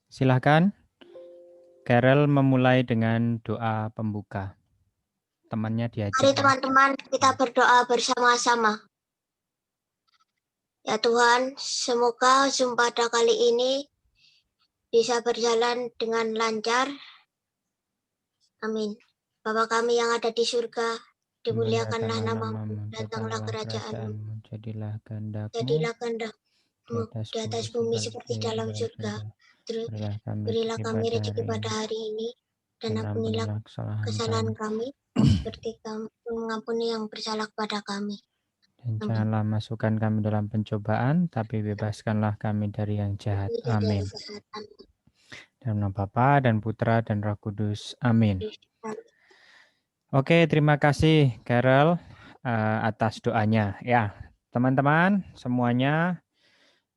Silahkan, Carol memulai dengan doa pembuka. Temannya diajak. Mari teman-teman kita berdoa bersama-sama. Ya Tuhan, semoga Zoom pada kali ini bisa berjalan dengan lancar. Amin. Bapa kami yang ada di surga, dimuliakanlah namamu, datanglah kerajaanmu, Jadilah kehendak-Mu jadilah kehendak-Mu di bumi atas bumi seperti dalam surga. Berilah kami rezeki pada hari ini, dan ampunilah kesalahan kami, seperti kami mengampuni yang bersalah kepada kami. Dan Amin. janganlah masukkan kami dalam pencobaan, tapi bebaskanlah kami dari yang jahat. Amin. Dalam nama Bapa dan Putra dan Roh Kudus. Amin. Oke, terima kasih Carol atas doanya. Ya, teman-teman semuanya,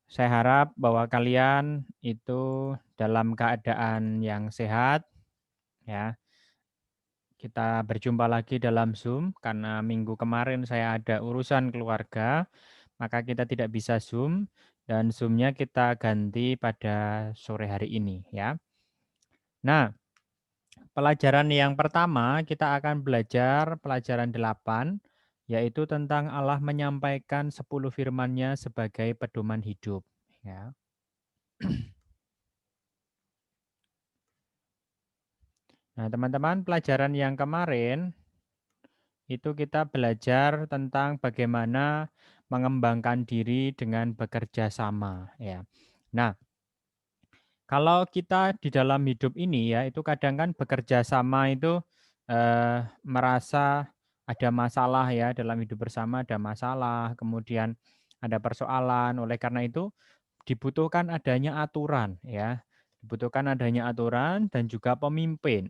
saya harap bahwa kalian itu dalam keadaan yang sehat. Ya, kita berjumpa lagi dalam Zoom karena minggu kemarin saya ada urusan keluarga, maka kita tidak bisa Zoom dan Zoom-nya kita ganti pada sore hari ini ya. Nah, pelajaran yang pertama kita akan belajar pelajaran 8 yaitu tentang Allah menyampaikan 10 firman-Nya sebagai pedoman hidup ya. Nah, teman-teman, pelajaran yang kemarin itu kita belajar tentang bagaimana mengembangkan diri dengan bekerja sama ya. Nah, kalau kita di dalam hidup ini ya itu kadang kan bekerja sama itu merasa ada masalah ya dalam hidup bersama ada masalah, kemudian ada persoalan. Oleh karena itu dibutuhkan adanya aturan ya. Dibutuhkan adanya aturan dan juga pemimpin.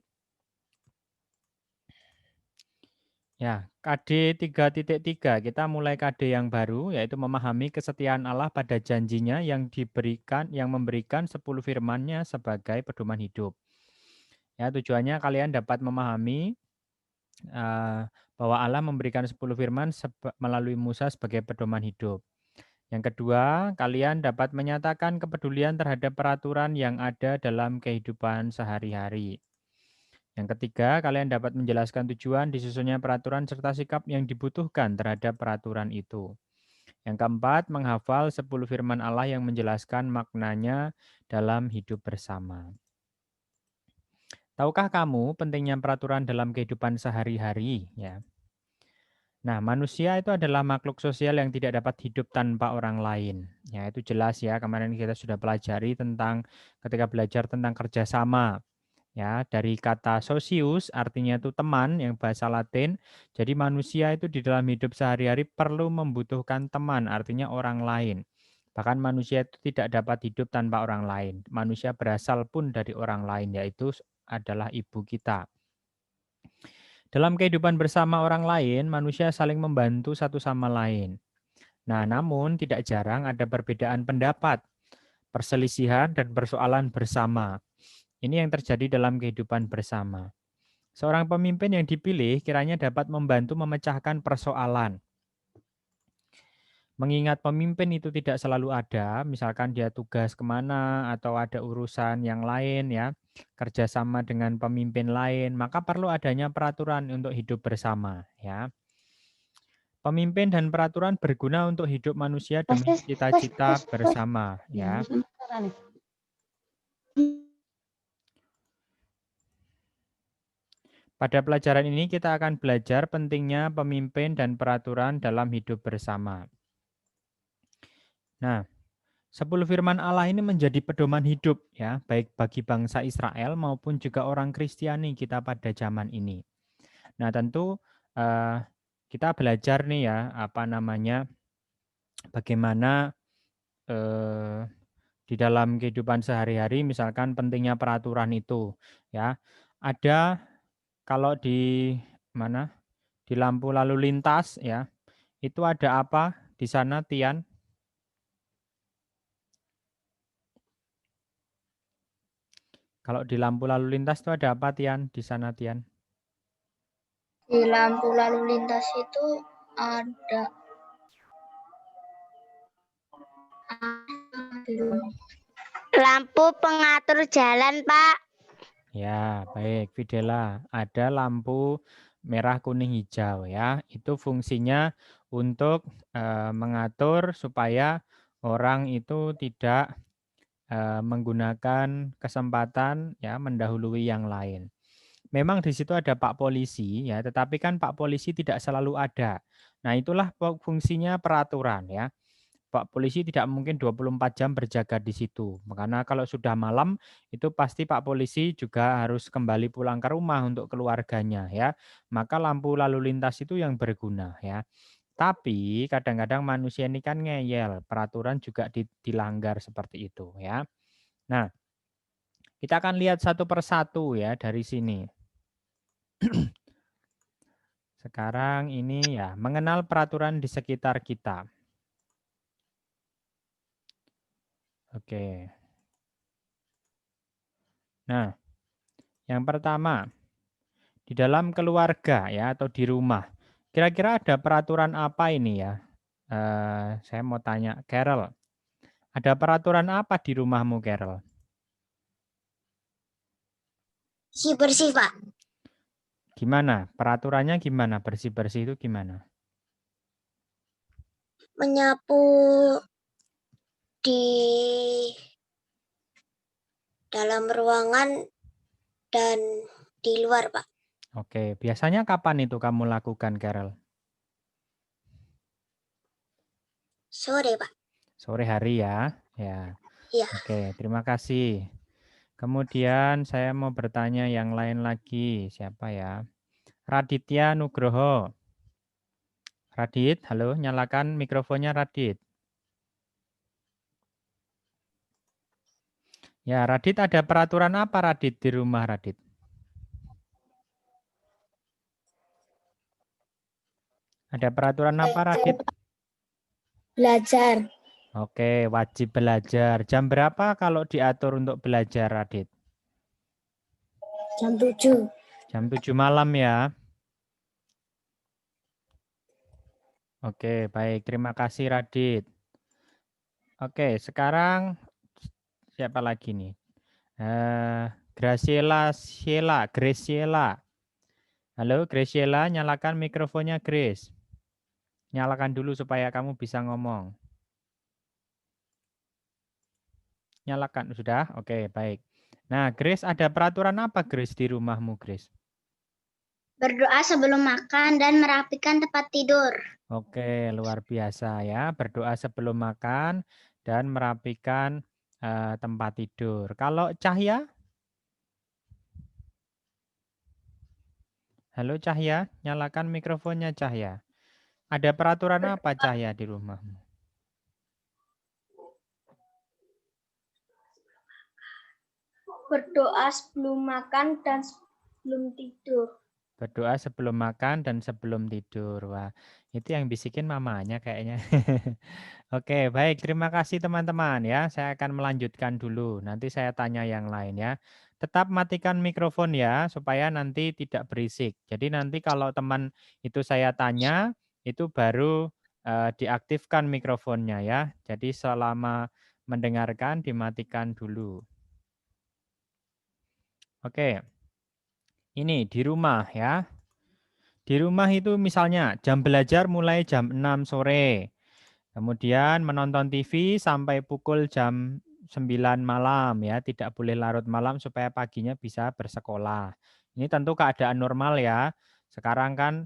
Ya, KD 3.3 kita mulai KD yang baru yaitu memahami kesetiaan Allah pada janjinya yang memberikan 10 firman-Nya sebagai pedoman hidup. Ya, tujuannya kalian dapat memahami bahwa Allah memberikan 10 firman melalui Musa sebagai pedoman hidup. Yang kedua, kalian dapat menyatakan kepedulian terhadap peraturan yang ada dalam kehidupan sehari-hari. Yang ketiga, kalian dapat menjelaskan tujuan disusunnya peraturan serta sikap yang dibutuhkan terhadap peraturan itu. Yang keempat, menghafal 10 firman Allah yang menjelaskan maknanya dalam hidup bersama. Tahukah kamu pentingnya peraturan dalam kehidupan sehari-hari? Ya. Nah, manusia itu adalah makhluk sosial yang tidak dapat hidup tanpa orang lain. Ya, itu jelas ya. Kemarin kita sudah pelajari tentang ketika belajar tentang kerjasama. Ya, dari kata socius artinya itu teman yang bahasa Latin. Jadi manusia itu di dalam hidup sehari-hari perlu membutuhkan teman, artinya orang lain. Bahkan manusia itu tidak dapat hidup tanpa orang lain. Manusia berasal pun dari orang lain, yaitu adalah ibu kita. Dalam kehidupan bersama orang lain, manusia saling membantu satu sama lain. Nah, namun tidak jarang ada perbedaan pendapat, perselisihan, dan persoalan bersama. Ini yang terjadi dalam kehidupan bersama. Seorang pemimpin yang dipilih kiranya dapat membantu memecahkan persoalan. Mengingat pemimpin itu tidak selalu ada, misalkan dia tugas kemana atau ada urusan yang lain ya, kerjasama dengan pemimpin lain, maka perlu adanya peraturan untuk hidup bersama ya. Pemimpin dan peraturan berguna untuk hidup manusia demi cita-cita bersama ya. Pada pelajaran ini kita akan belajar pentingnya pemimpin dan peraturan dalam hidup bersama. Nah, 10 firman Allah ini menjadi pedoman hidup ya, baik bagi bangsa Israel maupun juga orang Kristiani kita pada zaman ini. Nah, tentu kita belajar nih ya, bagaimana di dalam kehidupan sehari-hari misalkan pentingnya peraturan itu ya. Ada kalau di mana? Di lampu lalu lintas ya. Itu ada apa di sana, Tian? Kalau di lampu lalu lintas itu ada apa, Tian? Di sana, Tian? Di lampu lalu lintas itu ada Lampu pengatur jalan, Pak. Ya, baik, Fidela. Ada lampu merah, kuning, hijau ya. Itu fungsinya untuk mengatur supaya orang itu tidak menggunakan kesempatan ya mendahului yang lain. Memang di situ ada Pak Polisi ya, tetapi kan Pak Polisi tidak selalu ada. Nah, itulah fungsinya peraturan ya. Pak Polisi tidak mungkin 24 jam berjaga di situ. Karena kalau sudah malam itu pasti Pak Polisi juga harus kembali pulang ke rumah untuk keluarganya ya. Maka lampu lalu lintas itu yang berguna ya. Tapi kadang-kadang manusia ini kan ngeyel, peraturan juga dilanggar seperti itu ya. Nah, kita akan lihat satu persatu ya dari sini. Sekarang ini ya, mengenal peraturan di sekitar kita. Oke. Nah, yang pertama, di dalam keluarga ya atau di rumah. Kira-kira ada peraturan apa ini ya? Saya mau tanya, Carol. Ada peraturan apa di rumahmu, Carol? Bersih-bersih, Pak. Gimana? Peraturannya gimana? Bersih-bersih itu gimana? Menyapu di dalam ruangan dan di luar, Pak. Oke, biasanya kapan itu kamu lakukan, Carol? Sore, Pak. Sore hari ya? Ya. Iya. Oke, terima kasih. Kemudian saya mau bertanya yang lain lagi. Siapa ya? Raditya Nugroho. Radit, halo, nyalakan mikrofonnya Radit. Ya, Radit, ada peraturan apa Radit di rumah Radit? Ada peraturan apa Radit? Belajar. Oke, wajib belajar. Jam berapa kalau diatur untuk belajar Radit? Jam 7. Jam 7 malam ya. Oke, baik. Terima kasih Radit. Oke, sekarang siapa lagi nih? Graciela. Halo Graciela, nyalakan mikrofonnya Grace. Nyalakan dulu supaya kamu bisa ngomong. Nyalakan, sudah? Oke, baik. Nah, Grace, ada peraturan apa Grace di rumahmu, Grace? Berdoa sebelum makan dan merapikan tempat tidur. Oke, luar biasa ya. Berdoa sebelum makan dan merapikan tempat tidur. Kalau Cahya? Halo Cahya, nyalakan mikrofonnya Cahya. Ada peraturan apa Cahya di rumahmu? Berdoa sebelum makan dan sebelum tidur. Berdoa sebelum makan dan sebelum tidur. Wah, itu yang bisikin mamanya kayaknya. Oke, baik. Terima kasih teman-teman ya. Saya akan melanjutkan dulu. Nanti saya tanya yang lain ya. Tetap matikan mikrofon ya, supaya nanti tidak berisik. Jadi nanti kalau teman itu saya tanya, itu baru diaktifkan mikrofonnya ya. Jadi selama mendengarkan dimatikan dulu. Oke. Ini di rumah ya. Di rumah itu misalnya jam belajar mulai jam 6 sore. Kemudian menonton TV sampai pukul jam 9 malam ya, tidak boleh larut malam supaya paginya bisa bersekolah. Ini tentu keadaan normal ya. Sekarang kan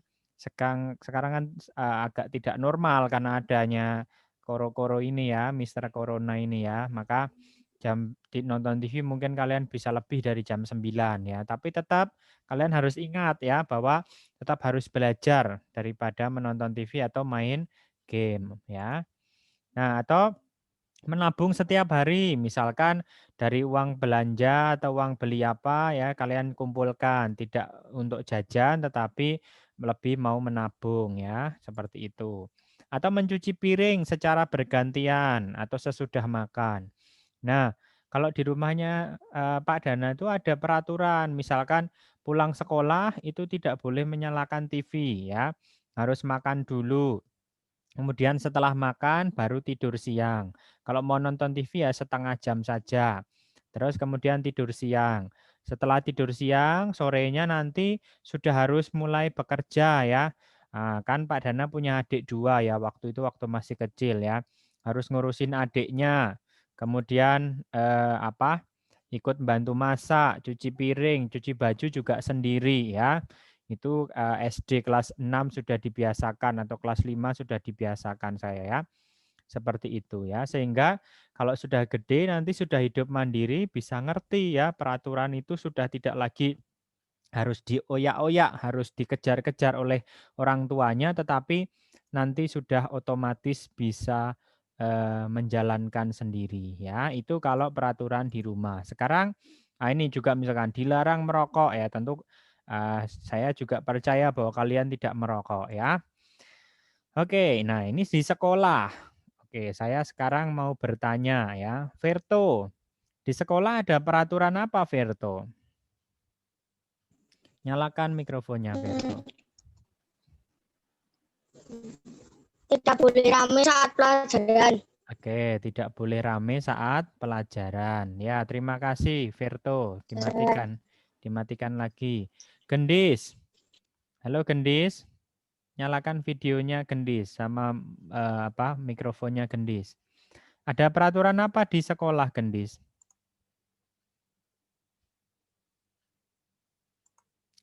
agak tidak normal karena adanya koro-koro ini ya, Mister Corona ini ya. Maka nonton TV mungkin kalian bisa lebih dari jam 9 ya. Tapi tetap kalian harus ingat ya bahwa tetap harus belajar daripada menonton TV atau main game ya. Nah, atau menabung setiap hari, misalkan dari uang belanja atau uang beli apa ya kalian kumpulkan, tidak untuk jajan tetapi lebih mau menabung ya, seperti itu. Atau mencuci piring secara bergantian atau sesudah makan. Nah, kalau di rumahnya Pak Dana itu ada peraturan, misalkan pulang sekolah itu tidak boleh menyalakan TV ya, harus makan dulu. Kemudian setelah makan baru tidur siang. Kalau mau nonton TV ya setengah jam saja. Terus kemudian tidur siang. Setelah tidur siang, sorenya nanti sudah harus mulai bekerja ya. Nah, kan Pak Dana punya adik 2 ya, waktu itu waktu masih kecil ya. Harus ngurusin adiknya. Kemudian ikut bantu masak, cuci piring, cuci baju juga sendiri ya. Itu SD kelas 6 sudah dibiasakan atau kelas 5 sudah dibiasakan saya ya. Seperti itu ya. Sehingga kalau sudah gede nanti sudah hidup mandiri bisa ngerti ya, peraturan itu sudah tidak lagi harus dioyak-oyak, harus dikejar-kejar oleh orang tuanya, tetapi nanti sudah otomatis bisa menjalankan sendiri ya. Itu kalau peraturan di rumah. Sekarang ini juga misalkan dilarang merokok ya, tentu saya juga percaya bahwa kalian tidak merokok ya. Oke, nah ini di sekolah. Oke, saya sekarang mau bertanya ya. Verto, di sekolah ada peraturan apa, Verto? Nyalakan mikrofonnya, Verto. Tidak boleh ramai saat pelajaran. Oke, tidak boleh rame saat pelajaran. Ya, terima kasih, Verto. Dimatikan, dimatikan lagi. Gendis, halo Gendis. Nyalakan videonya Gendis sama mikrofonnya Gendis. Ada peraturan apa di sekolah, Gendis?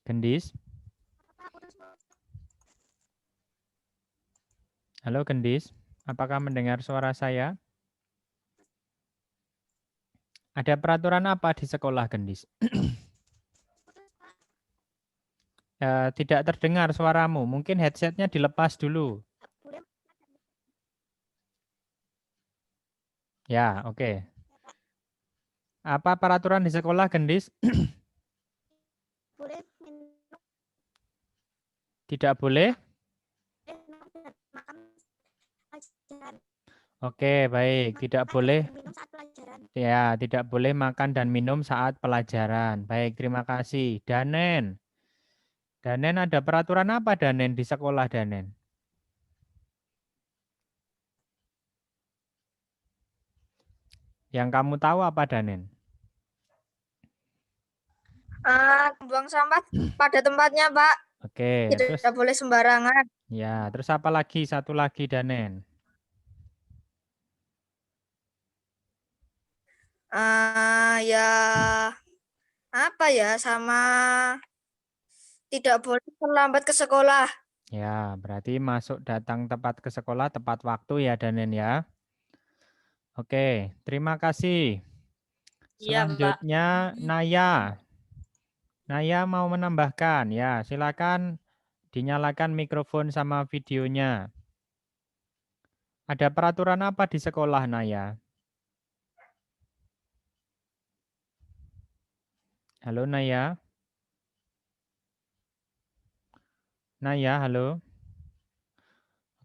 Gendis? Halo Gendis, apakah mendengar suara saya? Ada peraturan apa di sekolah, Gendis? Tidak terdengar suaramu, mungkin headsetnya dilepas dulu. Ya, oke. Apa peraturan di sekolah, Gendis? Tidak boleh? Oke, baik. Tidak boleh. Ya, tidak boleh makan dan minum saat pelajaran. Baik, terima kasih. Danen. Danen ada peraturan apa, Danen, di sekolah, Danen? Yang kamu tahu apa, Danen? Buang sampah pada tempatnya, Pak. Oke, Tidak terus boleh sembarangan. ya, terus apa lagi? Satu lagi, Danen. Ya apa ya, sama tidak boleh terlambat ke sekolah. Ya, berarti masuk datang tepat ke sekolah tepat waktu ya, Danen ya. Oke, terima kasih. Iya, Pak. Selanjutnya Naya. Naya mau menambahkan ya, silakan dinyalakan mikrofon sama videonya. Ada peraturan apa di sekolah, Naya? Halo Naya. Naya, halo.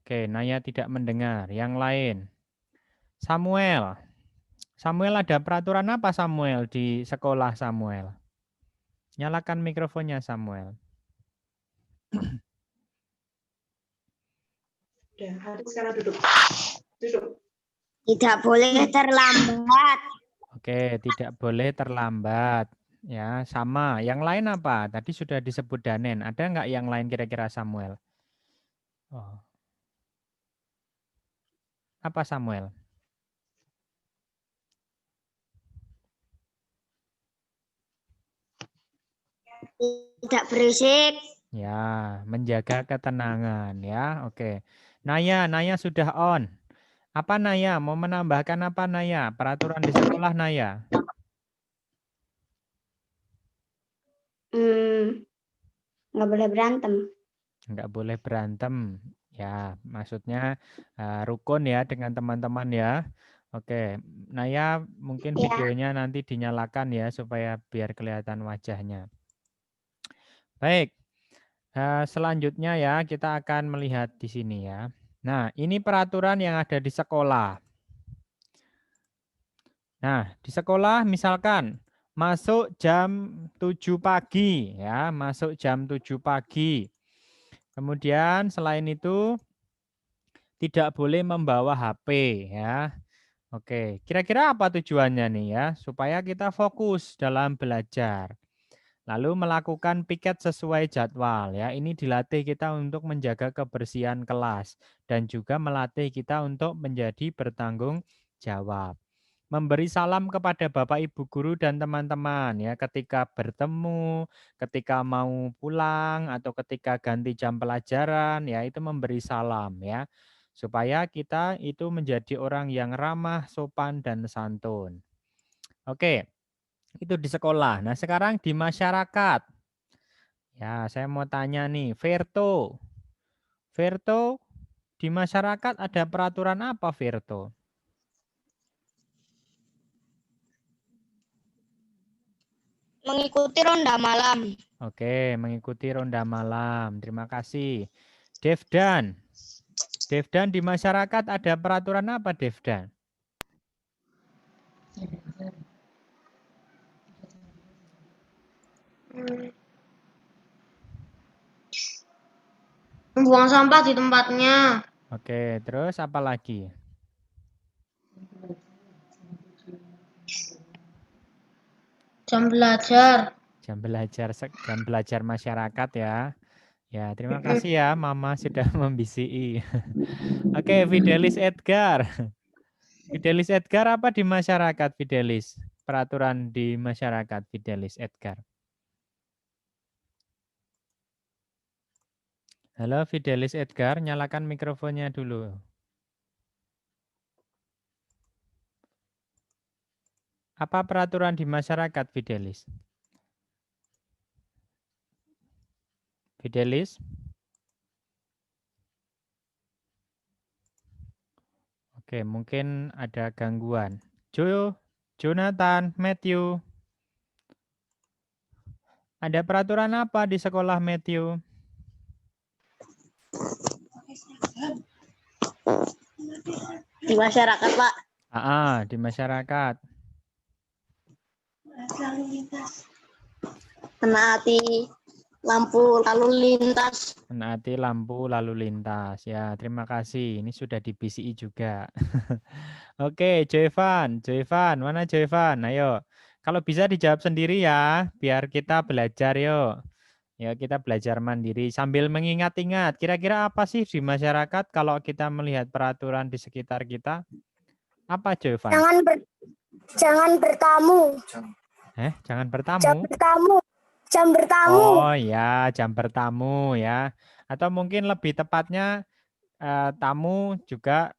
Oke, Naya tidak mendengar. Yang lain. Samuel. Samuel, ada peraturan apa Samuel di sekolah, Samuel? Nyalakan mikrofonnya, Samuel. Sekarang duduk. Duduk. Tidak boleh terlambat. Oke, tidak boleh terlambat. Ya, sama. Yang lain apa? Tadi sudah disebut Danen. Ada nggak yang lain kira-kira Samuel? Oh. Apa Samuel? Tidak berisik. Ya, menjaga ketenangan ya. Oke. Naya sudah on. Apa Naya? Mau menambahkan apa Naya? Peraturan di sekolah Naya? Nggak boleh berantem. Nggak boleh berantem. Ya, maksudnya rukun ya dengan teman-teman ya. Oke, Naya mungkin Ya. videonya nanti dinyalakan ya supaya biar kelihatan wajahnya. Baik, selanjutnya ya kita akan melihat di sini ya. Nah, ini peraturan yang ada di sekolah. Nah, di sekolah misalkan masuk jam 7 pagi ya, masuk jam 7 pagi. Kemudian selain itu tidak boleh membawa HP ya. Oke, kira-kira apa tujuannya nih ya? Supaya kita fokus dalam belajar. Lalu melakukan piket sesuai jadwal ya. Ini dilatih kita untuk menjaga kebersihan kelas dan juga melatih kita untuk menjadi bertanggung jawab. Memberi salam kepada Bapak Ibu guru dan teman-teman ya ketika bertemu, ketika mau pulang atau ketika ganti jam pelajaran ya itu memberi salam ya. Supaya kita itu menjadi orang yang ramah, sopan dan santun. Oke, itu di sekolah. Nah, sekarang di masyarakat. Ya, saya mau tanya nih, Verto. Verto, di masyarakat ada peraturan apa, Verto? Mengikuti ronda malam. Oke, mengikuti ronda malam. Terima kasih. Devdan. Devdan, di masyarakat ada peraturan apa, Devdan? Membuang sampah di tempatnya. Oke, terus apa lagi? Jam belajar. Jam belajar masyarakat ya. Ya, terima kasih ya Mama sudah membisiki. Oke, Fidelis Edgar. Fidelis Edgar apa di masyarakat, Fidelis? Peraturan di masyarakat, Fidelis Edgar. Halo Fidelis Edgar, nyalakan mikrofonnya dulu. Apa peraturan di masyarakat, Fidelis? Fidelis? Oke, mungkin ada gangguan. Jonathan, Matthew. Ada peraturan apa di sekolah, Matthew? Di masyarakat, Pak. Di masyarakat. Menaati lampu lalu lintas. Menaati lampu lalu lintas. Ya, terima kasih. Ini sudah di BCI juga. Oke, Joevan. Joevan, mana Joevan? Ayo. Kalau bisa dijawab sendiri ya, biar kita belajar yuk. Ya, kita belajar mandiri sambil mengingat-ingat. Kira-kira apa sih di masyarakat kalau kita melihat peraturan di sekitar kita? Apa, Joevan? Jangan bertamu. Jangan bertamu? Jam bertamu. Oh ya, jam bertamu ya. Atau mungkin lebih tepatnya tamu juga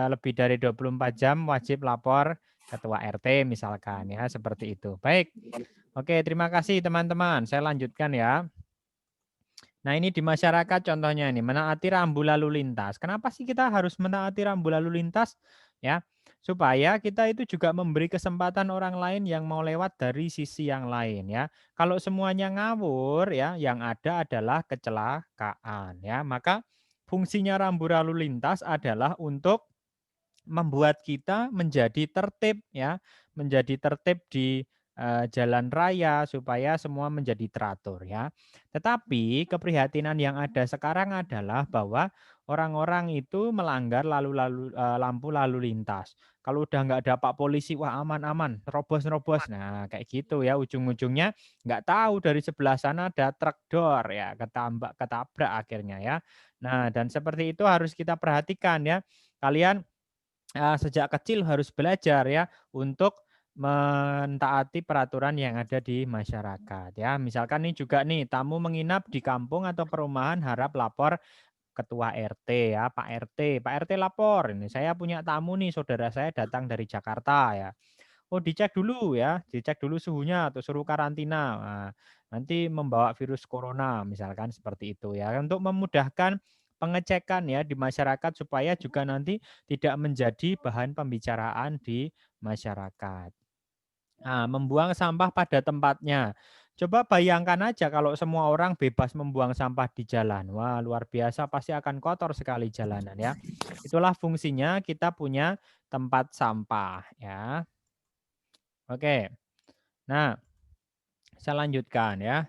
lebih dari 24 jam wajib lapor ketua RT misalkan ya, seperti itu. Baik. Oke, terima kasih teman-teman. Saya lanjutkan ya. Nah, ini di masyarakat contohnya ini, menaati rambu lalu lintas. Kenapa sih kita harus menaati rambu lalu lintas? Ya, supaya kita itu juga memberi kesempatan orang lain yang mau lewat dari sisi yang lain ya. Kalau semuanya ngawur ya, yang ada adalah kecelakaan ya. Maka fungsinya rambu lalu lintas adalah untuk membuat kita menjadi tertib ya, menjadi tertib di jalan raya supaya semua menjadi teratur ya. Tetapi keprihatinan yang ada sekarang adalah bahwa orang-orang itu melanggar lampu lalu lintas. Kalau udah nggak ada Pak Polisi, wah aman-aman, terobos-nerobos. Nah, kayak gitu ya, ujung-ujungnya nggak tahu dari sebelah sana ada truk dor ya, ketabrak akhirnya ya. Nah, dan seperti itu harus kita perhatikan ya. Kalian sejak kecil harus belajar ya untuk mentaati peraturan yang ada di masyarakat ya. Misalkan nih juga nih tamu menginap di kampung atau perumahan harap lapor ketua RT ya, Pak RT. Pak RT lapor, ini saya punya tamu nih, saudara saya datang dari Jakarta ya. Oh, dicek dulu ya, dicek dulu suhunya atau suruh karantina. Nah, nanti membawa virus corona misalkan seperti itu ya. Untuk memudahkan pengecekan ya di masyarakat supaya juga nanti tidak menjadi bahan pembicaraan di masyarakat. Nah, membuang sampah pada tempatnya. Coba bayangkan aja kalau semua orang bebas membuang sampah di jalan. Wah, luar biasa, pasti akan kotor sekali jalanan ya. Itulah fungsinya kita punya tempat sampah ya. Oke. Nah, saya lanjutkan ya.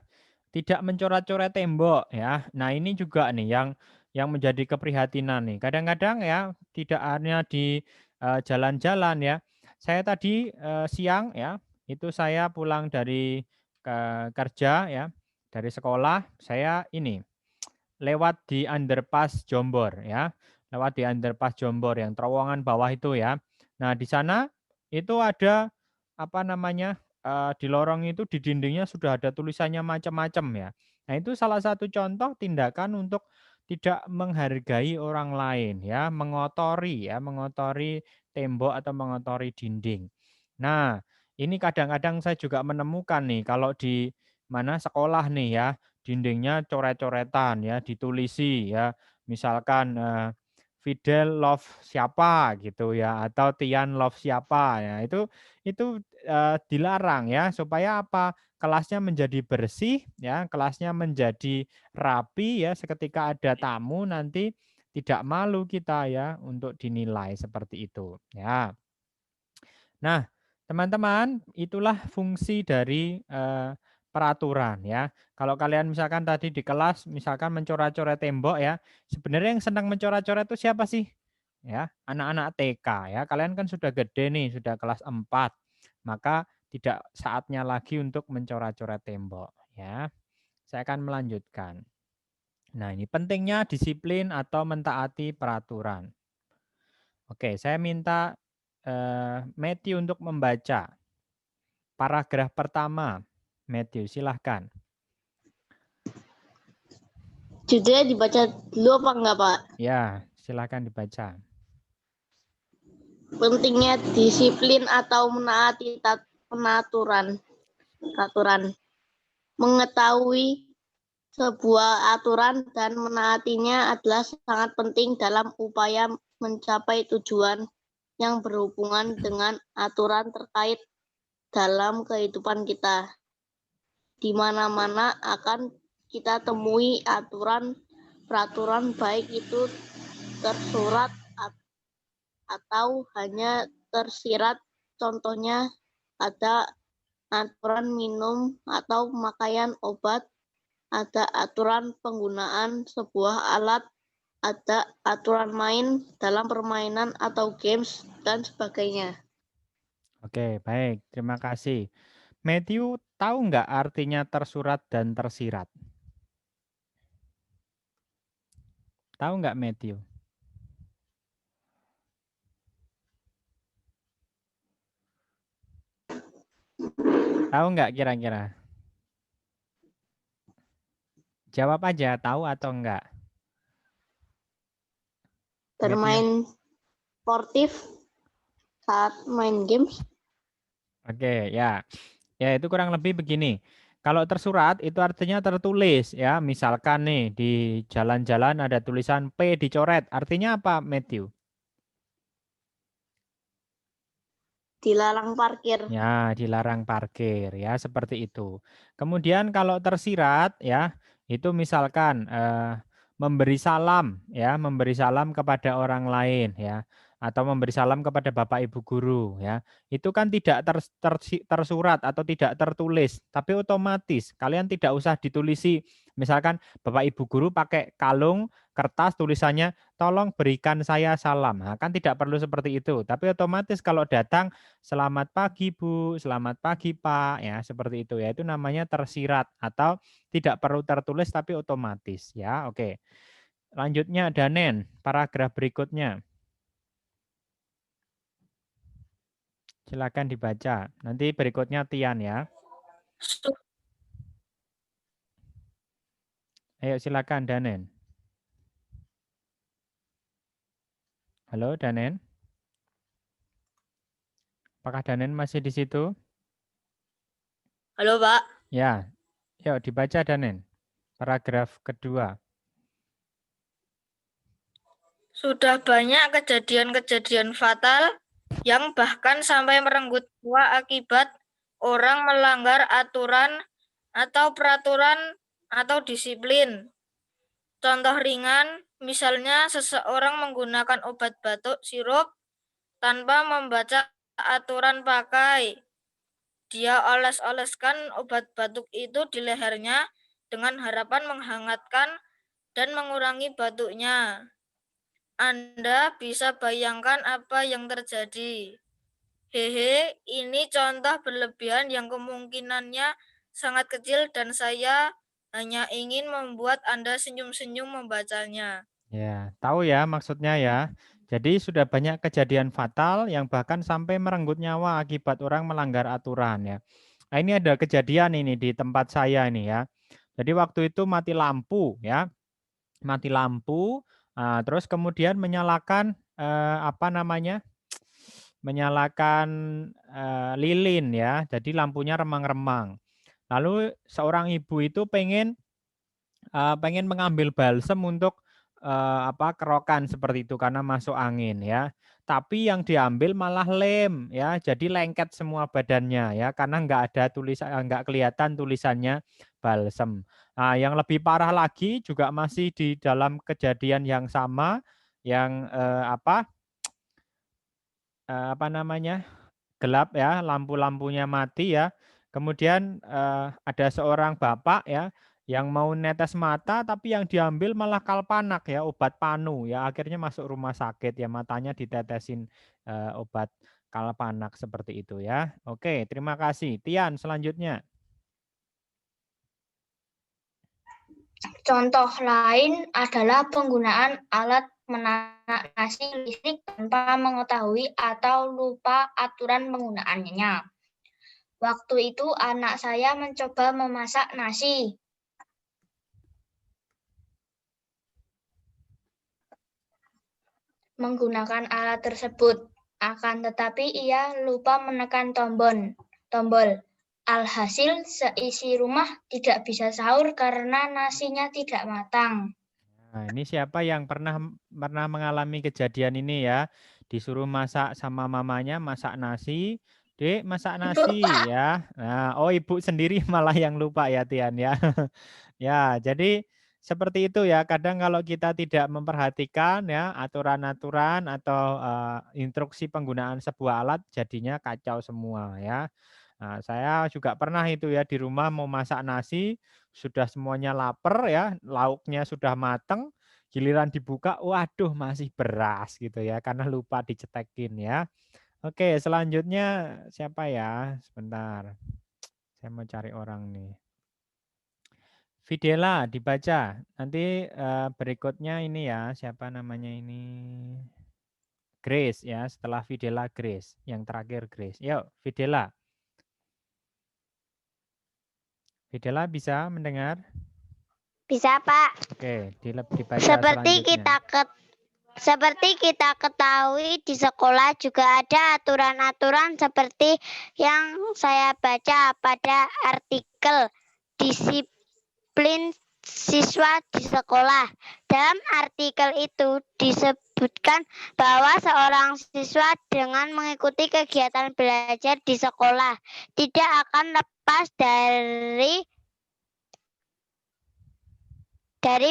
Tidak mencoret-coret tembok ya. Nah, ini juga nih yang yang menjadi keprihatinan nih. Kadang-kadang ya tidak hanya di jalan-jalan ya. Saya tadi siang ya, itu saya pulang dari kerja ya, dari sekolah, saya ini lewat di underpass Jombor ya, lewat di underpass Jombor yang terowongan bawah itu ya. Nah, di sana itu ada apa namanya, di lorong itu di dindingnya sudah ada tulisannya macam-macam ya. Nah, itu salah satu contoh tindakan untuk tidak menghargai orang lain ya, mengotori tembok atau mengotori dinding. Nah, ini kadang-kadang saya juga menemukan nih kalau di mana sekolah nih ya, dindingnya coret-coretan ya, ditulisi ya, misalkan, Fidel love siapa gitu ya, atau Tian love siapa ya, itu dilarang ya, supaya apa, kelasnya menjadi bersih ya, kelasnya menjadi rapi ya, seketika ada tamu nanti tidak malu kita ya, untuk dinilai seperti itu, ya. Nah, teman-teman, itulah fungsi dari, peraturan ya. Kalau kalian misalkan tadi di kelas misalkan mencoret-coret tembok ya, sebenarnya yang senang mencoret-coret itu siapa sih? Ya, anak-anak TK ya. Kalian kan sudah gede nih, sudah kelas 4, maka tidak saatnya lagi untuk mencoret-coret tembok ya. Saya akan melanjutkan. Nah, ini pentingnya disiplin atau mentaati peraturan. Oke, saya minta, Matthew untuk membaca paragraf pertama. Matthew, silahkan. Judulnya dibaca dulu apa enggak, Pak? Ya, silahkan dibaca. Pentingnya disiplin atau menaati peraturan. Mengetahui sebuah aturan dan menaatinya adalah sangat penting dalam upaya mencapai tujuan yang berhubungan dengan aturan terkait dalam kehidupan kita. Di mana-mana akan kita temui peraturan baik itu tersurat atau hanya tersirat. Contohnya ada aturan minum atau pemakaian obat, ada aturan penggunaan sebuah alat, ada aturan main dalam permainan atau games, dan sebagainya. Oke, baik. Terima kasih. Matthew, tahu nggak artinya tersurat dan tersirat? Tahu nggak Matthew? Tahu nggak kira-kira? Jawab aja, tahu atau enggak? Bermain sportif saat main games. Oke, ya. Ya, itu kurang lebih begini. Kalau tersurat itu artinya tertulis ya. Misalkan nih di jalan-jalan ada tulisan P dicoret. Artinya apa, Matthew? Dilarang parkir. Ya, dilarang parkir ya, seperti itu. Kemudian kalau tersirat ya, itu misalkan memberi salam ya, memberi salam kepada orang lain ya, atau memberi salam kepada Bapak Ibu guru ya. Itu kan tidak tersurat atau tidak tertulis, tapi otomatis kalian tidak usah ditulisi. Misalkan Bapak Ibu guru pakai kalung kertas tulisannya tolong berikan saya salam. Nah, kan tidak perlu seperti itu, tapi otomatis kalau datang selamat pagi Bu, selamat pagi Pak, ya seperti itu ya. Itu namanya tersirat atau tidak perlu tertulis tapi otomatis ya. Oke. Lanjutnya Danen, paragraf berikutnya. Silakan dibaca. Nanti berikutnya Tian ya. Ayo silakan Danen. Halo Danen. Apakah Danen masih di situ? Halo Pak, Ya. Yuk dibaca Danen. Paragraf kedua. sudah banyak kejadian-kejadian fatal yang bahkan sampai merenggut nyawa akibat orang melanggar aturan atau peraturan atau disiplin. Contoh ringan, misalnya seseorang menggunakan obat batuk sirup tanpa membaca aturan pakai. Dia oles-oleskan obat batuk itu di lehernya dengan harapan menghangatkan dan mengurangi batuknya. Anda bisa bayangkan apa yang terjadi. Hehe, ini contoh berlebihan yang kemungkinannya sangat kecil dan saya hanya ingin membuat Anda senyum-senyum membacanya. Ya, tahu ya maksudnya ya. Jadi sudah banyak kejadian fatal yang bahkan sampai merenggut nyawa akibat orang melanggar aturan ya. Nah, ini ada kejadian ini di tempat saya ini ya. Jadi waktu itu mati lampu ya, mati lampu, terus kemudian menyalakan apa namanya? Menyalakan lilin ya. Jadi lampunya remang-remang. Lalu seorang ibu itu pengen mengambil balsem untuk kerokan seperti itu karena masuk angin ya. Tapi yang diambil malah lem ya, jadi lengket semua badannya ya karena nggak ada nggak kelihatan tulisannya balsem. Nah, yang lebih parah lagi juga masih di dalam kejadian yang sama yang apa namanya gelap ya, lampu-lampunya mati ya. Kemudian ada seorang bapak ya yang mau netes mata tapi yang diambil malah kalpanak ya, obat panu ya. Akhirnya masuk rumah sakit ya, matanya ditetesin obat kalpanak seperti itu ya. Oke, terima kasih. Tian selanjutnya. Contoh lain adalah penggunaan alat menanak nasi listrik tanpa mengetahui atau lupa aturan penggunaannya. Waktu itu anak saya mencoba memasak nasi. Menggunakan alat tersebut, akan tetapi ia lupa menekan tombol. Alhasil seisi rumah tidak bisa sahur karena nasinya tidak matang. Nah, ini siapa yang pernah mengalami kejadian ini ya? Disuruh masak sama mamanya, masak nasi. Dek, masak nasi ya. Nah, oh ibu sendiri malah yang lupa ya Tian ya. Ya, jadi seperti itu ya. Kadang kalau kita tidak memperhatikan ya aturan-aturan atau instruksi penggunaan sebuah alat jadinya kacau semua ya. Nah, saya juga pernah itu ya di rumah mau masak nasi, sudah semuanya lapar ya, lauknya sudah mateng, giliran dibuka, waduh masih beras gitu ya, karena lupa dicetekin ya. Oke, selanjutnya siapa ya? Sebentar, saya mau cari orang nih. Videla dibaca. Nanti berikutnya ini ya, siapa namanya ini? Grace ya, setelah Videla Grace, yang terakhir Grace. Yuk, Videla. Videla bisa mendengar? Bisa, Pak. Oke, dibaca Seperti selanjutnya. kita ketahui di sekolah juga ada aturan-aturan seperti yang saya baca pada artikel disiplin siswa di sekolah. Dalam artikel itu disebutkan bahwa seorang siswa dengan mengikuti kegiatan belajar di sekolah tidak akan lepas dari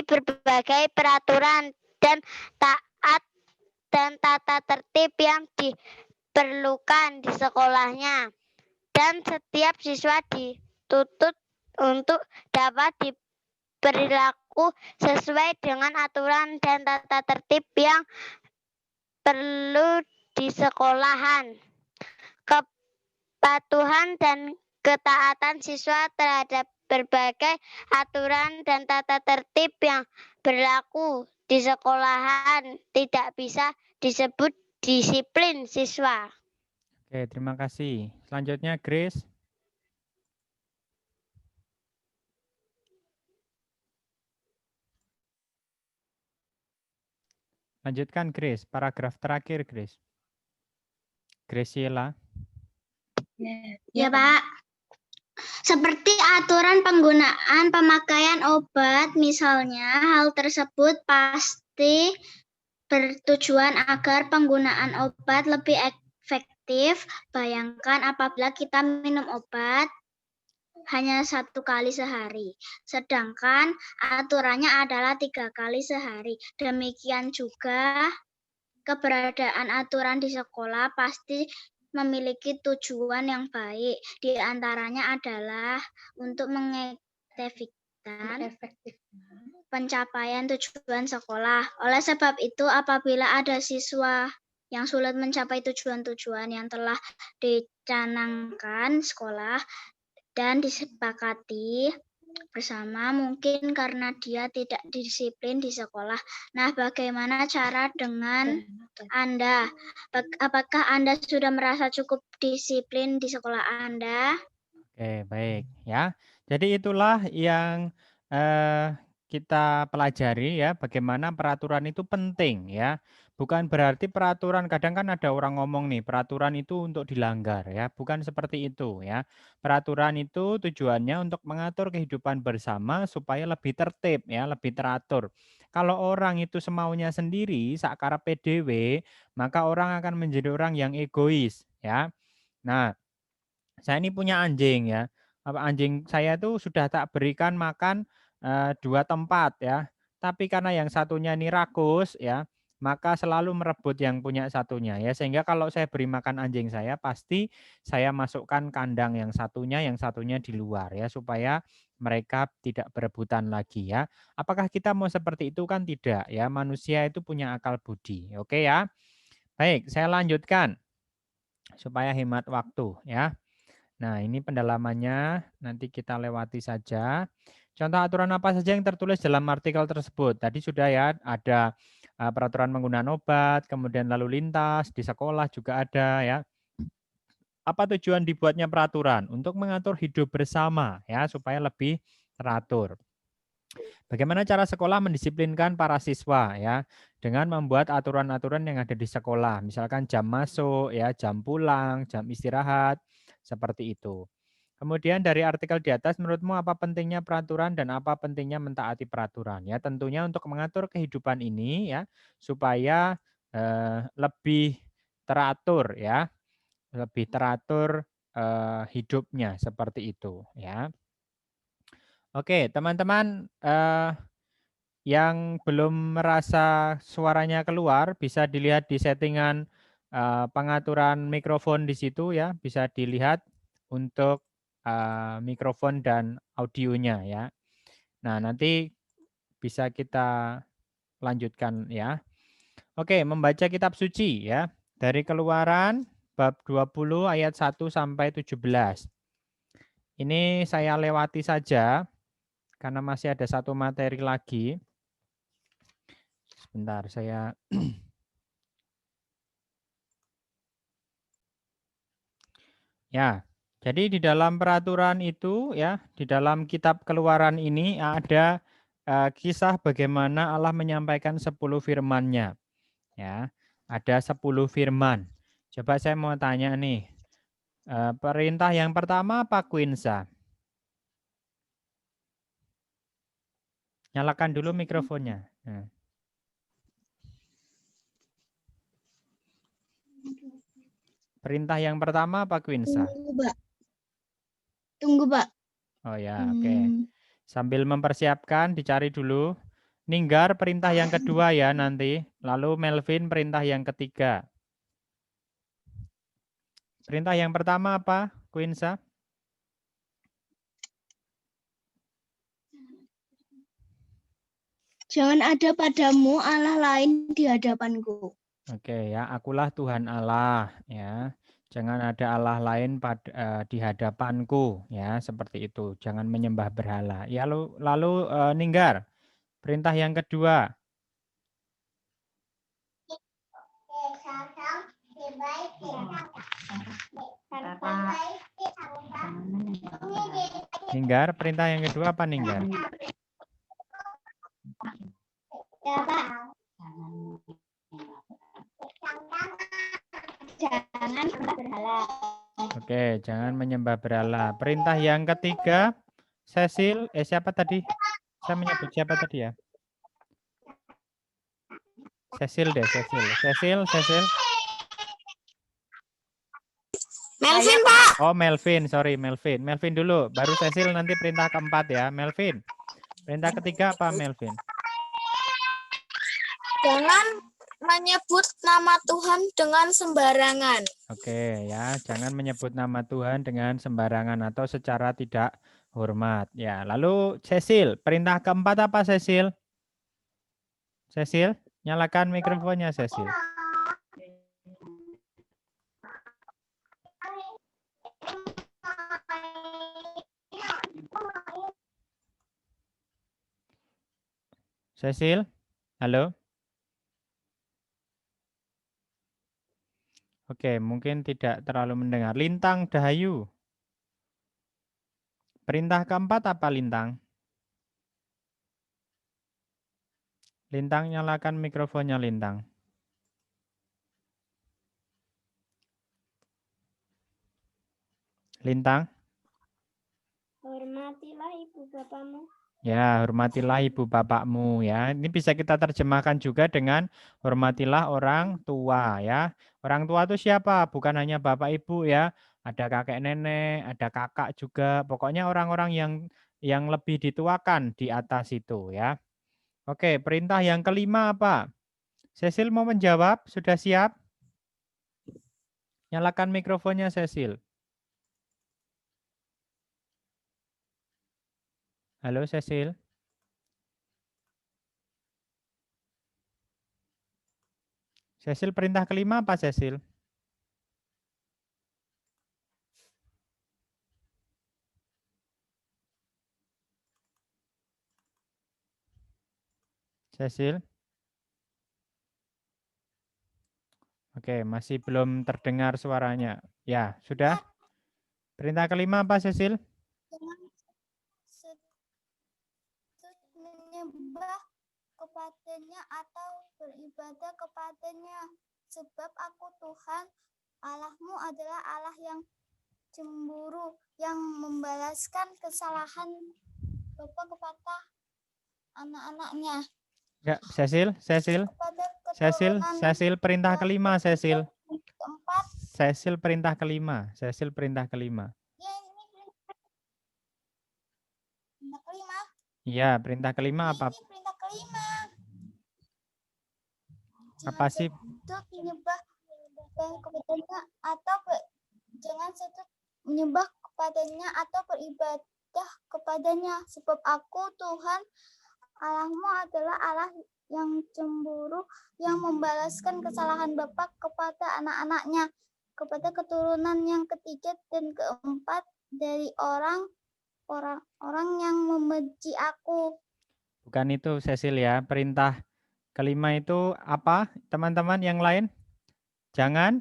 berbagai peraturan dan taat dan tata tertib yang diperlukan di sekolahnya. Dan setiap siswa dituntut untuk dapat berperilaku sesuai dengan aturan dan tata tertib yang perlu di sekolahan. Kepatuhan dan ketaatan siswa terhadap berbagai aturan dan tata tertib yang berlaku di sekolahan tidak bisa disebut disiplin siswa. Oke, terima kasih. Selanjutnya Grace. Lanjutkan Grace, paragraf terakhir Grace. Graciela. Ya, Pak. Seperti aturan penggunaan pemakaian obat, misalnya, hal tersebut pasti bertujuan agar penggunaan obat lebih efektif. Bayangkan apabila kita minum obat hanya 1 kali sehari, sedangkan aturannya adalah 3 kali sehari. Demikian juga keberadaan aturan di sekolah pasti memiliki tujuan yang baik. Di antaranya adalah untuk mengefektifkan pencapaian tujuan sekolah. Oleh sebab itu, apabila ada siswa yang sulit mencapai tujuan-tujuan yang telah dicanangkan sekolah dan disepakati bersama, mungkin karena dia tidak disiplin di sekolah. Nah, bagaimana cara dengan Anda? Apakah Anda sudah merasa cukup disiplin di sekolah Anda? Oke, baik ya. Jadi itulah yang kita pelajari ya, bagaimana peraturan itu penting ya. Bukan berarti peraturan, kadang kan ada orang ngomong nih, peraturan itu untuk dilanggar ya. Bukan seperti itu ya. Peraturan itu tujuannya untuk mengatur kehidupan bersama supaya lebih tertib ya, lebih teratur. Kalau orang itu semaunya sendiri, sakarape dhewe, maka orang akan menjadi orang yang egois ya. Nah, saya ini punya anjing ya. Anjing saya itu sudah tak berikan makan 2 tempat ya. Tapi karena yang satunya ini rakus ya, maka selalu merebut yang punya satunya ya. Sehingga kalau saya beri makan anjing saya, pasti saya masukkan kandang yang satunya di luar ya, supaya mereka tidak berebutan lagi ya. Apakah kita mau seperti itu? Kan tidak ya. Manusia itu punya akal budi. Oke ya. Baik, saya lanjutkan supaya hemat waktu ya. Nah, ini pendalamannya, nanti kita lewati saja. Contoh aturan apa saja yang tertulis dalam artikel tersebut? Tadi sudah ya, ada peraturan penggunaan obat, kemudian lalu lintas, di sekolah juga ada ya. Apa tujuan dibuatnya peraturan? Untuk mengatur hidup bersama ya, supaya lebih teratur. Bagaimana cara sekolah mendisiplinkan para siswa ya, dengan membuat aturan-aturan yang ada di sekolah, misalkan jam masuk ya, jam pulang, jam istirahat, seperti itu. Kemudian dari artikel di atas, menurutmu apa pentingnya peraturan dan apa pentingnya mentaati peraturan? Ya, tentunya untuk mengatur kehidupan ini ya, supaya lebih teratur ya, lebih teratur hidupnya seperti itu ya. Oke, teman-teman yang belum merasa suaranya keluar, bisa dilihat di settingan pengaturan mikrofon di situ ya, bisa dilihat untuk mikrofon dan audionya ya. Nah, nanti bisa kita lanjutkan ya. Oke, membaca kitab suci ya. Dari Keluaran bab 20 ayat 1 sampai 17. Ini saya lewati saja karena masih ada satu materi lagi. Sebentar, saya ya. Jadi di dalam peraturan itu ya, di dalam kitab Keluaran ini ada kisah bagaimana Allah menyampaikan 10 firman-Nya. Ya, ada 10 firman. Coba saya mau tanya nih, perintah yang pertama apa Quinsa? Nyalakan dulu mikrofonnya. Nah. Perintah yang pertama apa Quinsa? Tunggu, Pak. Oh ya, oke. Sambil mempersiapkan, dicari dulu. Ninggar perintah yang kedua ya nanti. Lalu Melvin perintah yang ketiga. Perintah yang pertama apa, Quinsa? Jangan ada padamu Allah lain di hadapanku. Oke ya, akulah Tuhan Allah ya. Jangan ada Allah lain di hadapanku ya, seperti itu. Jangan menyembah berhala. Ya, lalu Ninggar. Perintah yang kedua. Ninggar, perintah yang kedua apa Ninggar? Ya, Pak. Jangan menyembah berhala. Oke, jangan menyembah berhala. Perintah yang ketiga, Cecil, siapa tadi? Saya menyebut siapa tadi ya? Cecil deh, Cecil. Melvin, Pak. Oh, Melvin, sorry Melvin. Melvin dulu, baru Cecil nanti perintah keempat ya. Melvin. Perintah ketiga apa Melvin? Jangan menyebut nama Tuhan dengan sembarangan. Oke ya, jangan menyebut nama Tuhan dengan sembarangan atau secara tidak hormat. Ya, lalu Cecil, perintah keempat apa Cecil? Cecil, nyalakan mikrofonnya, Cecil. Cecil, halo. Oke, mungkin tidak terlalu mendengar. Lintang Dahayu. Perintah keempat apa Lintang? Lintang, nyalakan mikrofonnya, Lintang. Lintang. Hormatilah ibu bapakmu. Ya, hormatilah ibu bapakmu ya. Ini bisa kita terjemahkan juga dengan hormatilah orang tua ya. Orang tua itu siapa? Bukan hanya bapak ibu ya. Ada kakek nenek, ada kakak juga. Pokoknya orang-orang yang lebih dituakan di atas itu ya. Oke, perintah yang kelima apa? Cecil mau menjawab? Sudah siap? Nyalakan mikrofonnya, Cecil. Halo, Cecil. Cecil, perintah kelima apa, Cecil? Cecil? Oke, masih belum terdengar suaranya. Ya, sudah? Perintah kelima apa, Cecil? Menyembah kepadanya atau beribadah kepadanya, sebab aku Tuhan Allahmu adalah Allah yang cemburu, yang membalaskan kesalahan bapa kepada anak-anaknya. Ya, Cecil, perintah kelima, Cecil. Keempat. Cecil, perintah kelima. Cecil, perintah kelima. Ya, ini perintah kelima. Iya, perintah kelima apa? Ini perintah kelima. Apa sih? Jangan menyembah kepadanya atau jangan menyembah kepadanya atau beribadah kepadanya, sebab aku Tuhan Allahmu adalah Allah yang cemburu, yang membalaskan kesalahan bapa kepada anak-anaknya, kepada keturunan yang ketiga dan keempat dari orang-orang yang membenci aku. Bukan itu, Cecil ya. Perintah kelima itu apa, teman-teman yang lain? Jangan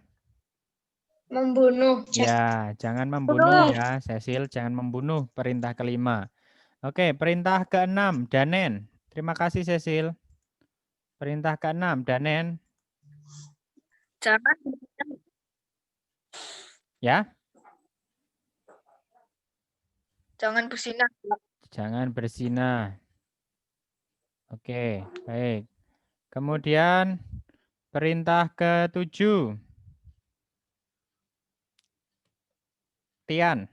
Membunuh. ya, jangan membunuh ya, Cecil. Jangan membunuh, perintah kelima. Oke, perintah keenam, Danen. Terima kasih, Cecil. Perintah keenam, Danen. Jangan. Ya? Jangan berzinah. Jangan berzinah. Oke, baik. Kemudian perintah ke-7. Tian.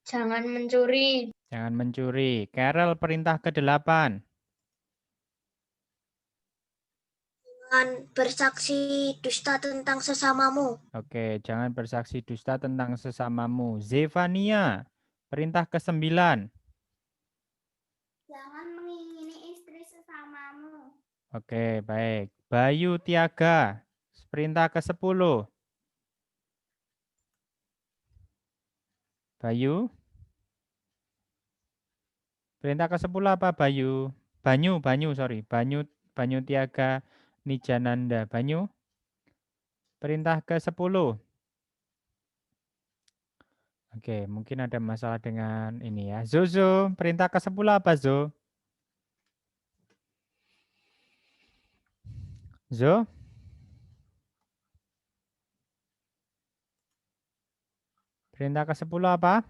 Jangan mencuri. Jangan mencuri. Carol, perintah ke-8. Jangan bersaksi dusta tentang sesamamu. Oke, jangan bersaksi dusta tentang sesamamu. Zefania, perintah ke-9. Jangan mengingini istri sesamamu. Oke, baik. Bayu Tiaga, perintah ke-10. Bayu. Perintah ke-10 apa, Bayu? Banyu, sorry. Banyu Tiaga Nijananda. Banyu. Perintah ke-10. Oke, mungkin ada masalah dengan ini ya. Zozo, perintah ke-10 apa, Zo? Zo? Perintah ke-10 apa?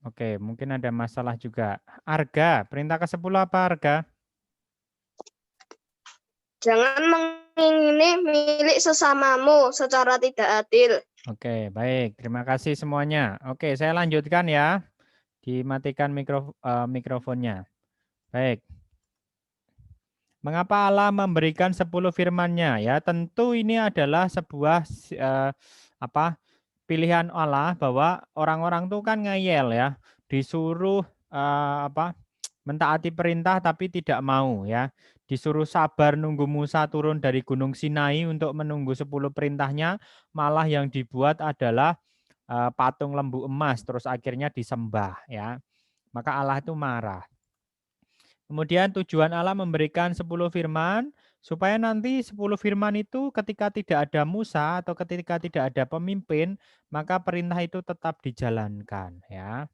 Oke, mungkin ada masalah juga. Arga, perintah ke-10 apa, Arga? Jangan mengingini milik sesamamu secara tidak adil. Oke, baik. Terima kasih semuanya. Oke, saya lanjutkan ya. Dimatikan mikrofonnya. Baik. Mengapa Allah memberikan 10 firman-Nya? Ya, tentu ini adalah sebuah pilihan Allah bahwa orang-orang itu kan ngeyel ya, disuruh mentaati perintah tapi tidak mau ya. Disuruh sabar nunggu Musa turun dari Gunung Sinai untuk menunggu 10 perintahnya, malah yang dibuat adalah patung lembu emas terus akhirnya disembah ya. Maka Allah itu marah. Kemudian tujuan Allah memberikan 10 firman supaya nanti 10 firman itu ketika tidak ada Musa atau ketika tidak ada pemimpin, maka perintah itu tetap dijalankan ya.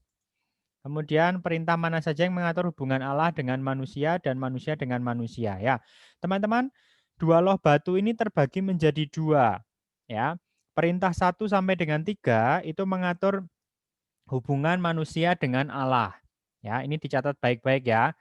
Kemudian perintah mana saja yang mengatur hubungan Allah dengan manusia dan manusia dengan manusia ya. Teman-teman, dua loh batu ini terbagi menjadi dua ya. Perintah 1 sampai dengan 3 itu mengatur hubungan manusia dengan Allah. Ya, ini dicatat baik-baik ya.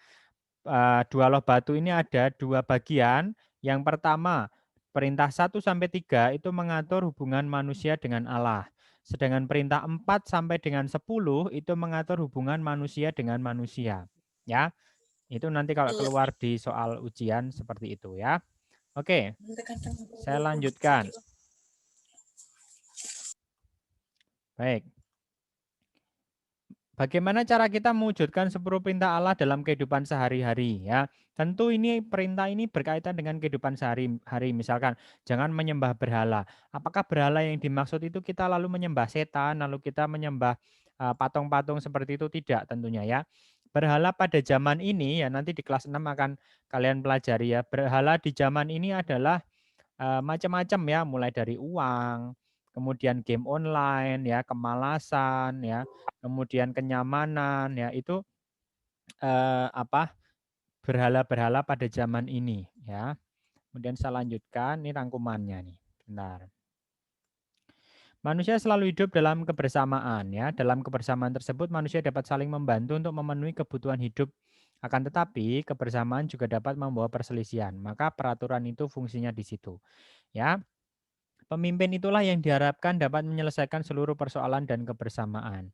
Dua loh batu ini ada dua bagian. Yang pertama, perintah 1 sampai 3 itu mengatur hubungan manusia dengan Allah. Sedangkan perintah 4 sampai dengan 10 itu mengatur hubungan manusia dengan manusia. Ya, itu nanti kalau keluar di soal ujian seperti itu ya. Oke, saya lanjutkan. Baik. Bagaimana cara kita mewujudkan 10 perintah Allah dalam kehidupan sehari-hari ya? Tentu ini perintah ini berkaitan dengan kehidupan sehari-hari. Misalkan jangan menyembah berhala. Apakah berhala yang dimaksud itu kita lalu menyembah setan, lalu kita menyembah patung-patung seperti itu? Tidak tentunya ya. Berhala pada zaman ini ya nanti di kelas 6 akan kalian pelajari ya. Berhala di zaman ini adalah macam-macam ya, mulai dari uang, kemudian game online ya, kemalasan ya, kemudian kenyamanan ya, itu berhala-berhala pada zaman ini ya. Kemudian saya lanjutkan, ini rangkumannya nih. Bentar. Manusia selalu hidup dalam kebersamaan ya. Dalam kebersamaan tersebut manusia dapat saling membantu untuk memenuhi kebutuhan hidup. Akan tetapi kebersamaan juga dapat membawa perselisihan. Maka peraturan itu fungsinya di situ. Ya. Pemimpin itulah yang diharapkan dapat menyelesaikan seluruh persoalan dan kebersamaan.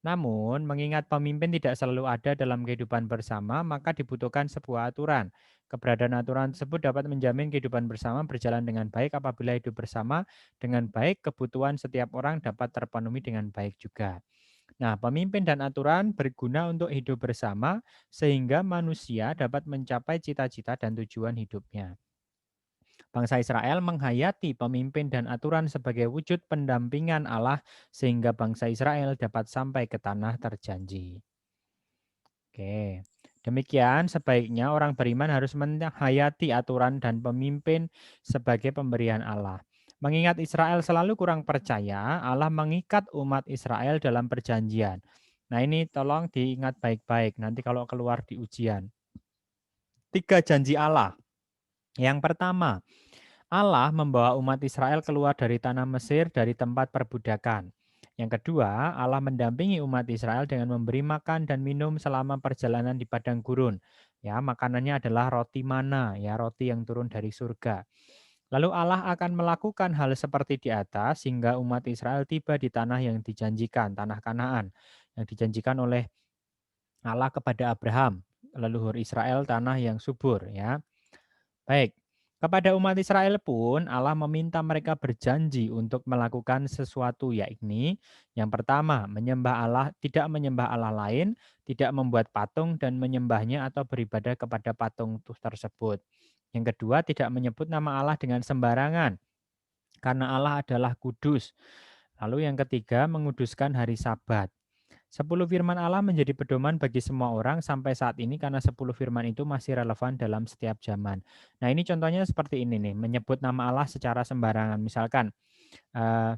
Namun, mengingat pemimpin tidak selalu ada dalam kehidupan bersama, maka dibutuhkan sebuah aturan. Keberadaan aturan tersebut dapat menjamin kehidupan bersama berjalan dengan baik apabila hidup bersama dengan baik, kebutuhan setiap orang dapat terpenuhi dengan baik juga. Nah, pemimpin dan aturan berguna untuk hidup bersama sehingga manusia dapat mencapai cita-cita dan tujuan hidupnya. Bangsa Israel menghayati pemimpin dan aturan sebagai wujud pendampingan Allah sehingga bangsa Israel dapat sampai ke tanah terjanji. Oke, demikian sebaiknya orang beriman harus menghayati aturan dan pemimpin sebagai pemberian Allah. Mengingat Israel selalu kurang percaya, Allah mengikat umat Israel dalam perjanjian. Nah ini tolong diingat baik-baik nanti kalau keluar di ujian. 3 janji Allah. Yang pertama, Allah membawa umat Israel keluar dari tanah Mesir dari tempat perbudakan. Yang kedua, Allah mendampingi umat Israel dengan memberi makan dan minum selama perjalanan di padang gurun. Ya, makanannya adalah roti mana, ya, roti yang turun dari surga. Lalu Allah akan melakukan hal seperti di atas sehingga umat Israel tiba di tanah yang dijanjikan, tanah Kanaan, yang dijanjikan oleh Allah kepada Abraham, leluhur Israel, tanah yang subur, ya. Baik. Kepada umat Israel pun Allah meminta mereka berjanji untuk melakukan sesuatu, yakni yang pertama menyembah Allah, tidak menyembah Allah lain, tidak membuat patung dan menyembahnya atau beribadah kepada patung tersebut. Yang kedua, tidak menyebut nama Allah dengan sembarangan karena Allah adalah kudus. Lalu yang ketiga, menguduskan hari Sabat. 10 firman Allah menjadi pedoman bagi semua orang sampai saat ini karena 10 firman itu masih relevan dalam setiap zaman. Nah, ini contohnya seperti ini nih, menyebut nama Allah secara sembarangan. Misalkan eh,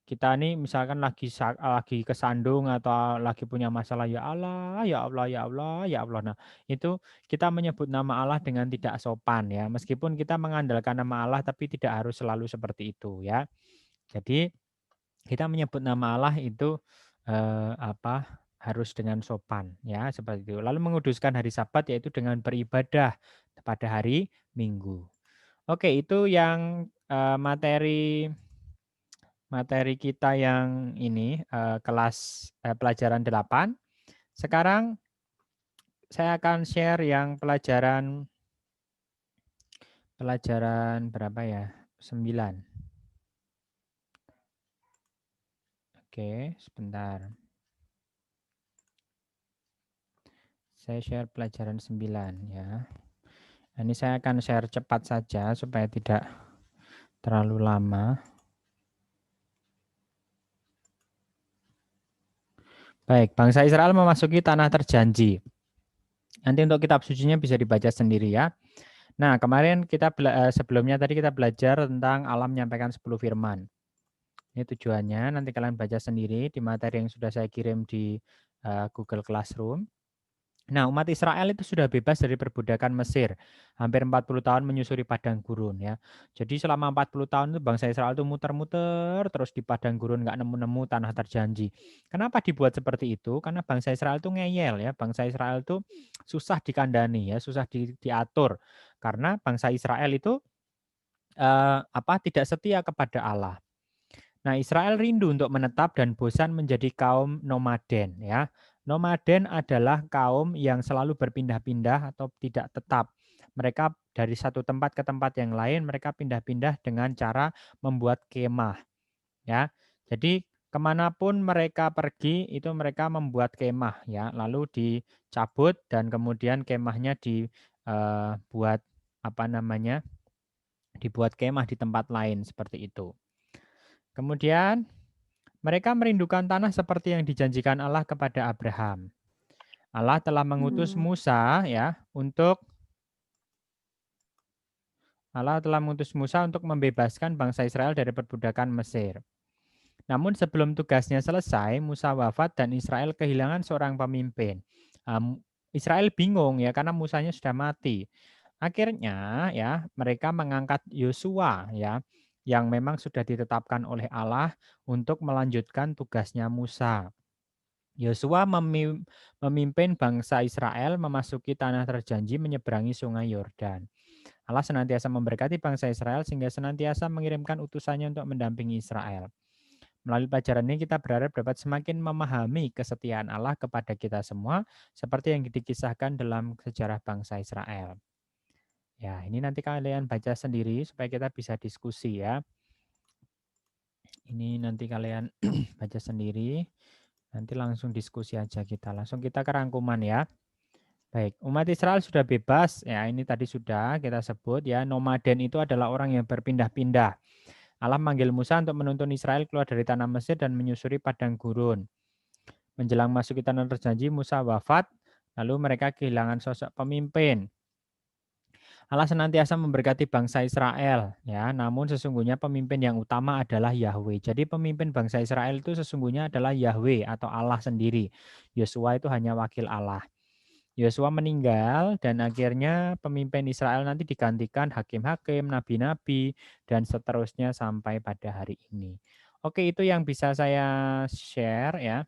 kita nih misalkan lagi kesandung atau lagi punya masalah, ya Allah, ya Allah, ya Allah, ya Allah. Nah, itu kita menyebut nama Allah dengan tidak sopan ya. Meskipun kita mengandalkan nama Allah tapi tidak harus selalu seperti itu ya. Jadi kita menyebut nama Allah itu harus dengan sopan ya seperti itu. Lalu menguduskan hari Sabat yaitu dengan beribadah pada hari Minggu. Oke, itu yang materi kita yang ini kelas pelajaran 8. Sekarang saya akan share yang pelajaran berapa ya? 9. Oke, sebentar. Saya share pelajaran 9 ya. Ini saya akan share cepat saja supaya tidak terlalu lama. Baik, bangsa Israel memasuki tanah terjanji. Nanti untuk kitab sucinya bisa dibaca sendiri ya. Nah, kemarin kita sebelumnya tadi kita belajar tentang Allah menyampaikan 10 firman. Ini tujuannya, nanti kalian baca sendiri di materi yang sudah saya kirim di Google Classroom. Nah, umat Israel itu sudah bebas dari perbudakan Mesir. Hampir 40 tahun menyusuri padang gurun ya. Jadi selama 40 tahun itu bangsa Israel itu muter-muter terus di padang gurun, nggak nemu-nemu tanah terjanji. Kenapa dibuat seperti itu? Karena bangsa Israel itu ngeyel ya. Bangsa Israel itu susah dikandani ya, susah diatur. Karena bangsa Israel itu tidak setia kepada Allah. Nah, Israel rindu untuk menetap dan bosan menjadi kaum nomaden ya. Nomaden adalah kaum yang selalu berpindah-pindah atau tidak tetap. Mereka dari satu tempat ke tempat yang lain, mereka pindah-pindah dengan cara membuat kemah. Ya, jadi kemanapun mereka pergi itu mereka membuat kemah ya, lalu dicabut dan kemudian kemahnya dibuat dibuat kemah di tempat lain seperti itu. Kemudian mereka merindukan tanah seperti yang dijanjikan Allah kepada Abraham. Allah telah mengutus Musa ya untuk membebaskan bangsa Israel dari perbudakan Mesir. Namun sebelum tugasnya selesai, Musa wafat dan Israel kehilangan seorang pemimpin. Israel bingung ya karena Musanya sudah mati. Akhirnya ya mereka mengangkat Yosua ya yang memang sudah ditetapkan oleh Allah untuk melanjutkan tugasnya Musa. Yosua memimpin bangsa Israel memasuki tanah terjanji menyeberangi sungai Yordan. Allah senantiasa memberkati bangsa Israel sehingga senantiasa mengirimkan utusannya untuk mendampingi Israel. Melalui pelajaran ini kita berharap dapat semakin memahami kesetiaan Allah kepada kita semua seperti yang dikisahkan dalam sejarah bangsa Israel. Ya, ini nanti kalian baca sendiri supaya kita bisa diskusi ya. Ini nanti kalian baca sendiri. Nanti langsung diskusi aja kita. Langsung kita ke rangkuman ya. Baik, umat Israel sudah bebas. Ya, ini tadi sudah kita sebut ya. Nomaden itu adalah orang yang berpindah-pindah. Allah manggil Musa untuk menuntun Israel keluar dari tanah Mesir dan menyusuri padang gurun. Menjelang masuki tanah terjanji, Musa wafat. Lalu mereka kehilangan sosok pemimpin. Allah senantiasa memberkati bangsa Israel ya, namun sesungguhnya pemimpin yang utama adalah Yahweh. Jadi pemimpin bangsa Israel itu sesungguhnya adalah Yahweh atau Allah sendiri. Yosua itu hanya wakil Allah. Yosua meninggal dan akhirnya pemimpin Israel nanti digantikan hakim-hakim, nabi-nabi dan seterusnya sampai pada hari ini. Oke, itu yang bisa saya share ya.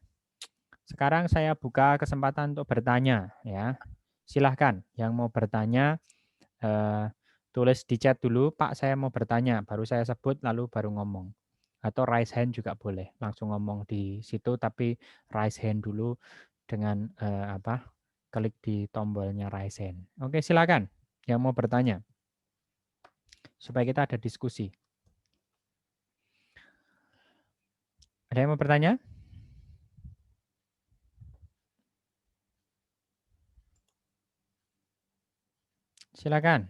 Sekarang saya buka kesempatan untuk bertanya ya. Silahkan yang mau bertanya tulis di chat dulu, Pak saya mau bertanya, baru saya sebut lalu baru ngomong. Atau raise hand juga boleh, langsung ngomong di situ tapi raise hand dulu dengan klik di tombolnya raise hand. Oke, silakan yang mau bertanya. Supaya kita ada diskusi. Ada yang mau bertanya? Silakan.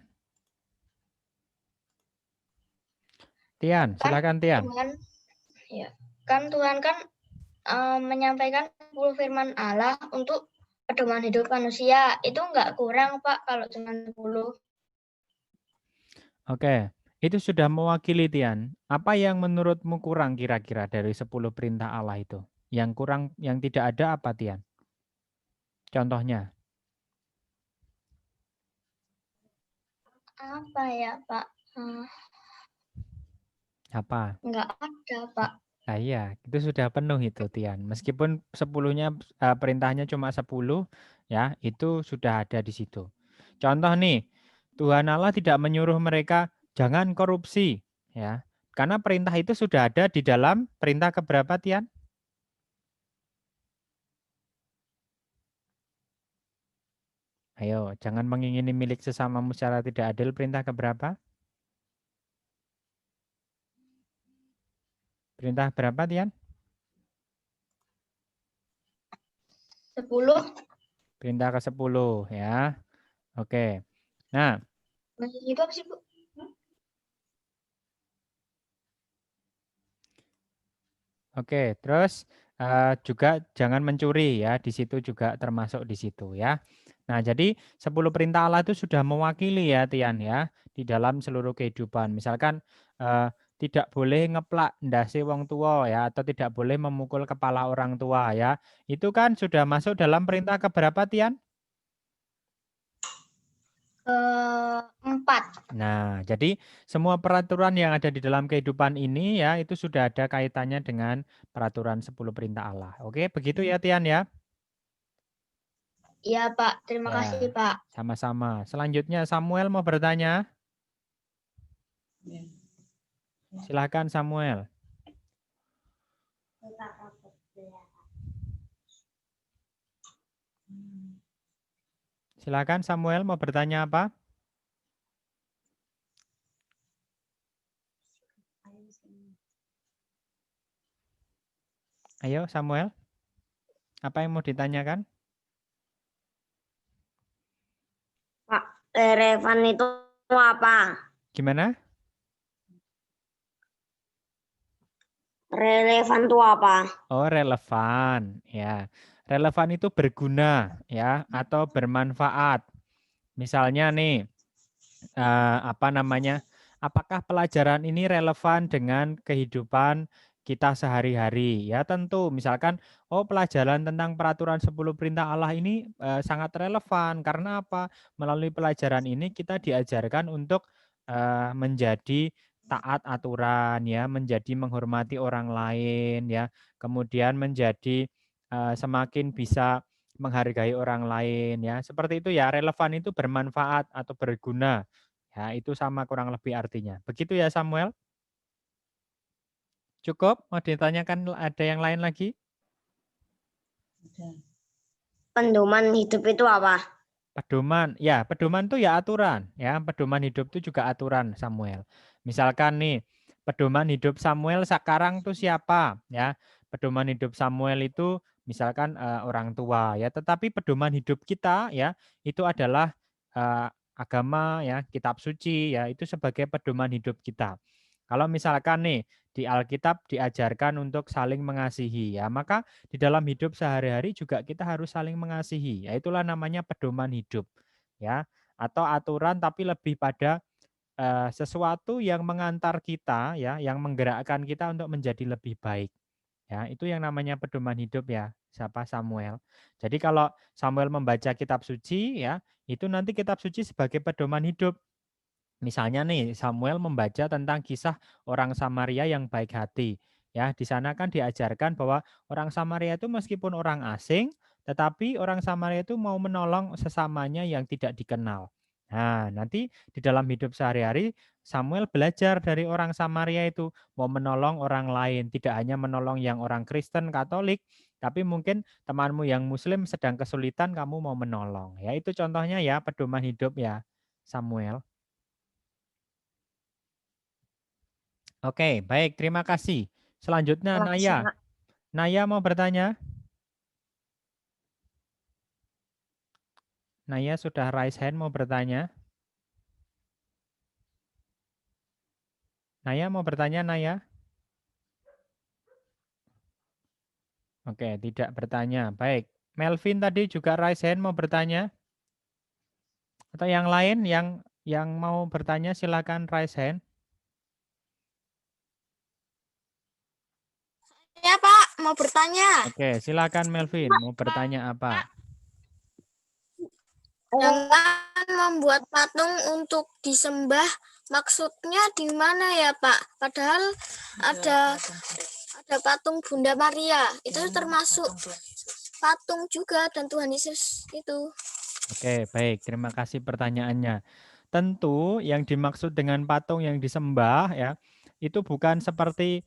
Tian, silakan Tian. Tuhan kan menyampaikan 10 firman Allah untuk pedoman hidup manusia. Itu enggak kurang, Pak, kalau cuma 10. Oke, itu sudah mewakili Tian. Apa yang menurutmu kurang kira-kira dari 10 perintah Allah itu? Yang kurang, yang tidak ada apa Tian? Contohnya? Apa ya, Pak? Apa? Enggak ada, Pak. Nah, iya, itu sudah penuh itu Tian. Meskipun 10-nya perintahnya cuma 10 ya, itu sudah ada di situ. Contoh nih, Tuhan Allah tidak menyuruh mereka jangan korupsi ya. Karena perintah itu sudah ada di dalam perintah keberapa Tian? Ayo, jangan mengingini milik sesamamu secara tidak adil, perintah keberapa? Perintah berapa Tian? 10. Perintah ke-10 ya. Oke. Nah, Itu apa sih, Bu? oke, terus juga jangan mencuri ya, di situ juga termasuk di situ ya. Nah, jadi 10 perintah Allah itu sudah mewakili ya Tian ya, di dalam seluruh kehidupan. Misalkan tidak boleh ngeplak ndase wong tua ya, atau tidak boleh memukul kepala orang tua ya. Itu kan sudah masuk dalam perintah keberapa Tian? 4. Nah, jadi semua peraturan yang ada di dalam kehidupan ini ya, itu sudah ada kaitannya dengan peraturan 10 perintah Allah. Oke, begitu ya Tian ya? Iya, Pak. Terima Ya, kasih, Pak. sama-sama. Selanjutnya Samuel mau bertanya? Ya. Silahkan Samuel. Silakan Samuel mau bertanya apa? Ayo Samuel. Apa yang mau ditanyakan? Pak, relevan itu apa? Gimana? Relevan itu apa? Oh, relevan ya. Relevan itu berguna ya atau bermanfaat. Misalnya nih apa namanya? Apakah pelajaran ini relevan dengan kehidupan kita sehari-hari? Ya tentu, misalkan oh pelajaran tentang peraturan 10 perintah Allah ini sangat relevan karena apa? Melalui pelajaran ini kita diajarkan untuk menjadi taat aturan ya, menjadi menghormati orang lain ya, kemudian menjadi semakin bisa menghargai orang lain ya. Seperti itu ya, relevan itu bermanfaat atau berguna. Ya, itu sama kurang lebih artinya. Begitu ya Samuel? Cukup? Mau ditanyakan ada yang lain lagi? Pedoman hidup itu apa? Pedoman, ya pedoman itu ya aturan. Ya, pedoman hidup itu juga aturan Samuel. Misalkan nih, pedoman hidup Samuel sekarang tuh siapa? Ya, pedoman hidup Samuel itu misalkan orang tua ya. Tetapi pedoman hidup kita ya itu adalah agama ya, kitab suci ya itu sebagai pedoman hidup kita. Kalau misalkan nih di Alkitab diajarkan untuk saling mengasihi ya, maka di dalam hidup sehari-hari juga kita harus saling mengasihi. Ya, itulah namanya pedoman hidup ya, atau aturan tapi lebih pada sesuatu yang mengantar kita ya, yang menggerakkan kita untuk menjadi lebih baik. Ya, itu yang namanya pedoman hidup ya, siapa Samuel. Jadi kalau Samuel membaca kitab suci ya, itu nanti kitab suci sebagai pedoman hidup. Misalnya nih Samuel membaca tentang kisah orang Samaria yang baik hati. Ya, di sana kan diajarkan bahwa orang Samaria itu meskipun orang asing, tetapi orang Samaria itu mau menolong sesamanya yang tidak dikenal. Nah, nanti di dalam hidup sehari-hari Samuel belajar dari orang Samaria itu mau menolong orang lain, tidak hanya menolong yang orang Kristen, Katolik, tapi mungkin temanmu yang Muslim sedang kesulitan kamu mau menolong. Ya, itu contohnya ya pedoman hidup ya, Samuel. Oke, baik. Terima kasih. Selanjutnya Naya. Naya mau bertanya? Naya sudah raise hand mau bertanya? Naya mau bertanya, Naya? Oke, tidak bertanya. Baik. Melvin tadi juga raise hand mau bertanya? Atau yang lain yang mau bertanya silakan raise hand. Ya Pak, mau bertanya. Oke, silakan Melvin mau bertanya apa? Jangan membuat patung untuk disembah. Maksudnya di mana ya Pak? Padahal ada patung Bunda Maria. Itu termasuk patung juga dan Tuhan Yesus itu. Oke, baik. Terima kasih pertanyaannya. Tentu yang dimaksud dengan patung yang disembah ya, itu bukan seperti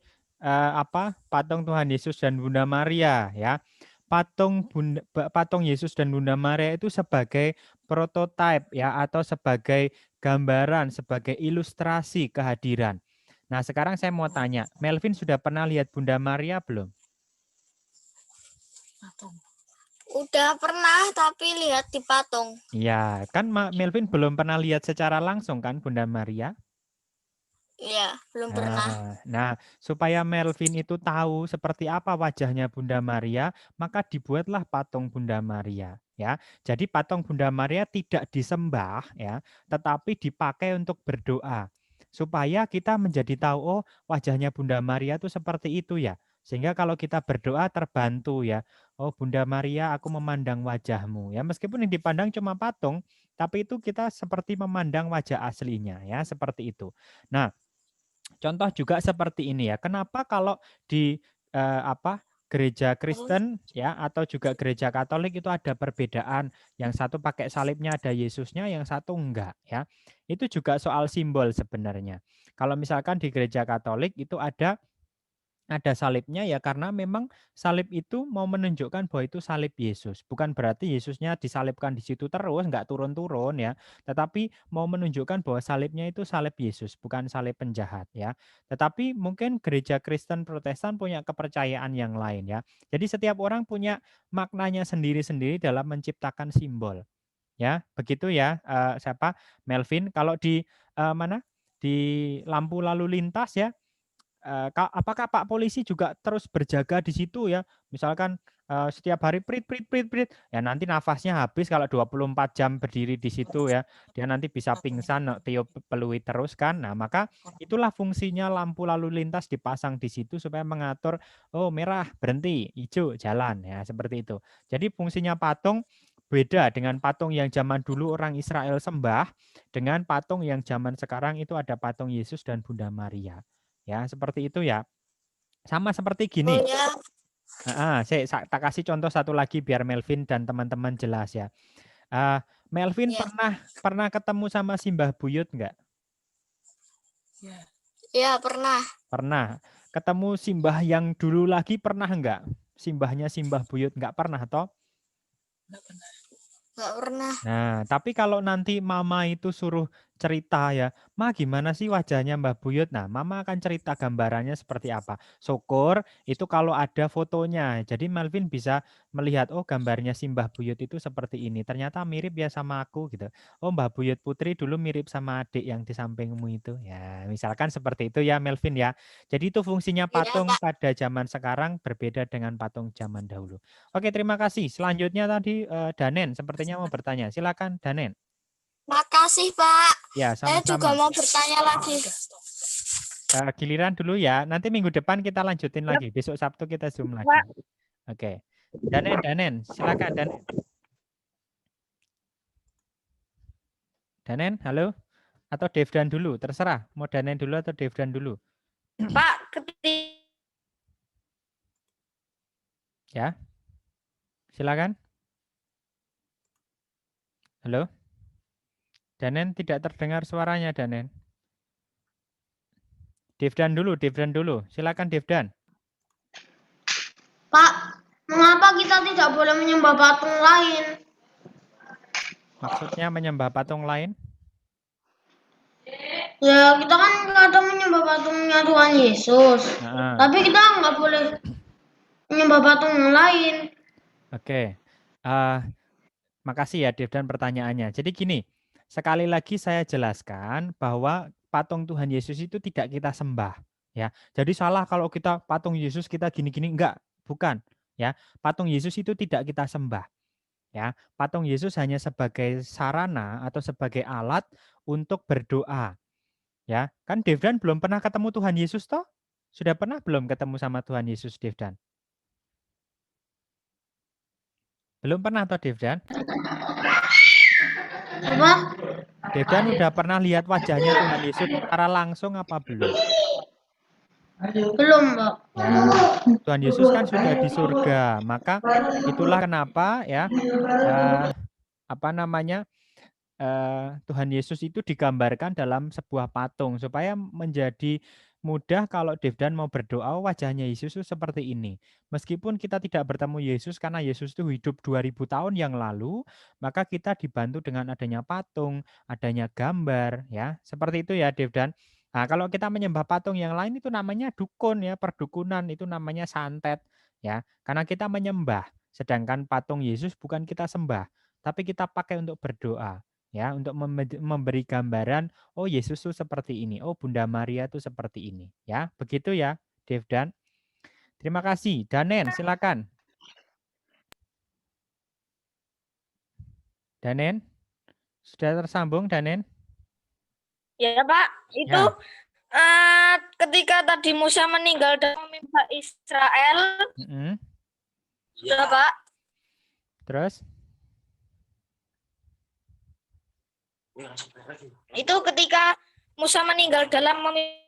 patung Tuhan Yesus dan Bunda Maria ya. Patung Yesus dan Bunda Maria itu sebagai prototipe ya atau sebagai gambaran, sebagai ilustrasi kehadiran. Nah, sekarang saya mau tanya, Melvin sudah pernah lihat Bunda Maria belum? Udah pernah tapi lihat di patung. Ya, kan Melvin belum pernah lihat secara langsung kan Bunda Maria? Iya, belum pernah. Nah, supaya Melvin itu tahu seperti apa wajahnya Bunda Maria, maka dibuatlah patung Bunda Maria, ya. Jadi patung Bunda Maria tidak disembah, ya, tetapi dipakai untuk berdoa. Supaya kita menjadi tahu, oh, wajahnya Bunda Maria itu seperti itu ya. Sehingga kalau kita berdoa terbantu ya. Oh, Bunda Maria, aku memandang wajahmu, ya. Meskipun yang dipandang cuma patung, tapi itu kita seperti memandang wajah aslinya, ya, seperti itu. Nah, contoh juga seperti ini ya. Kenapa kalau di gereja Kristen ya atau juga gereja Katolik itu ada perbedaan. Yang satu pakai salibnya ada Yesusnya, yang satu enggak ya. Itu juga soal simbol sebenarnya. Kalau misalkan di gereja Katolik itu ada salibnya ya karena memang salib itu mau menunjukkan bahwa itu salib Yesus. Bukan berarti Yesusnya disalibkan di situ terus, enggak turun-turun ya. Tetapi mau menunjukkan bahwa salibnya itu salib Yesus, bukan salib penjahat ya. Tetapi mungkin gereja Kristen Protestan punya kepercayaan yang lain ya. Jadi setiap orang punya maknanya sendiri-sendiri dalam menciptakan simbol. Ya, begitu ya, Melvin. Kalau di mana? Di lampu lalu lintas ya, apakah Pak Polisi juga terus berjaga di situ ya? Misalkan setiap hari prit prit prit prit, ya nanti nafasnya habis kalau 24 jam berdiri di situ ya. Dia nanti bisa pingsan, tiup peluit terus kan. Nah, maka itulah fungsinya lampu lalu lintas dipasang di situ supaya mengatur, oh merah berhenti, hijau jalan ya, seperti itu. Jadi fungsinya patung beda dengan patung yang zaman dulu orang Israel sembah dengan patung yang zaman sekarang itu ada patung Yesus dan Bunda Maria. Ya, seperti itu ya. Sama seperti gini. Oh ya, Saya tak kasih contoh satu lagi biar Melvin dan teman-teman jelas ya. Melvin ya. pernah ketemu sama Simbah Buyut enggak? Ya, pernah. Pernah. Ketemu Simbah yang dulu lagi pernah enggak? Simbahnya Simbah Buyut enggak pernah toh? Nggak pernah. Nah, tapi kalau nanti Mama itu suruh cerita ya, Ma gimana sih wajahnya Mbah Buyut? Nah, Mama akan cerita gambarannya seperti apa. Syukur itu kalau ada fotonya. Jadi Melvin bisa melihat, oh gambarnya si Mbah Buyut itu seperti ini. Ternyata mirip ya sama aku gitu. Oh Mbah Buyut Putri dulu mirip sama adik yang di sampingmu itu. Ya, misalkan seperti itu ya Melvin ya. Jadi itu fungsinya patung pada zaman sekarang berbeda dengan patung zaman dahulu. Oke, terima kasih. Selanjutnya tadi Danen sepertinya mau bertanya. Silakan Danen. Makasih, Pak. Ya, Saya juga sama-sama. mau bertanya lagi. Giliran dulu ya. Nanti minggu depan kita lanjutin lagi. Besok Sabtu kita Zoom lagi. Oke. Danen, silakan Danen. Danen, halo? Atau Devdan dulu, terserah. Mau Danen dulu atau Devdan dulu. Pak, Ya. Silakan. Halo? Danen tidak terdengar suaranya, Danen. Devdan dulu. Silakan Devdan. Pak, mengapa kita tidak boleh menyembah patung lain? Maksudnya menyembah patung lain? Ya, kita kan kadang menyembah patungnya Tuhan Yesus. Tapi kita nggak boleh menyembah patung yang lain. Oke. Makasih ya Devdan pertanyaannya. Jadi gini, sekali lagi saya jelaskan bahwa patung Tuhan Yesus itu tidak kita sembah. Ya, jadi salah kalau kita patung Yesus kita gini-gini, enggak, bukan. Ya, patung Yesus itu tidak kita sembah. Ya, patung Yesus hanya sebagai sarana atau sebagai alat untuk berdoa. Ya, kan Devdan belum pernah ketemu Tuhan Yesus toh? Sudah pernah belum ketemu sama Tuhan Yesus, Devdan? Belum pernah toh, Devdan? Apa? Devdan udah pernah lihat wajahnya Tuhan Yesus secara langsung apa belum? Belum, Pak. Ya, Tuhan Yesus kan sudah di surga, maka itulah kenapa ya Tuhan Yesus itu digambarkan dalam sebuah patung supaya menjadi mudah kalau Devdan mau berdoa wajahnya Yesus itu seperti ini. Meskipun kita tidak bertemu Yesus karena Yesus itu hidup 2000 tahun yang lalu, maka kita dibantu dengan adanya patung, adanya gambar ya. Seperti itu ya Devdan. Nah, kalau kita menyembah patung yang lain itu namanya dukun ya, perdukunan itu namanya santet ya. Karena kita menyembah Sedangkan patung Yesus bukan kita sembah, tapi kita pakai untuk berdoa, ya, untuk memberi gambaran, oh Yesus tuh seperti ini, oh Bunda Maria tuh seperti ini, ya. Begitu ya, Devdan. Terima kasih. Danen, silakan. Danen, sudah tersambung Danen? Ya, Pak. Itu Ya. ketika tadi Musa meninggal dan memimpin Israel, ya, Pak. Terus? Itu ketika Musa meninggal dalam memimpin.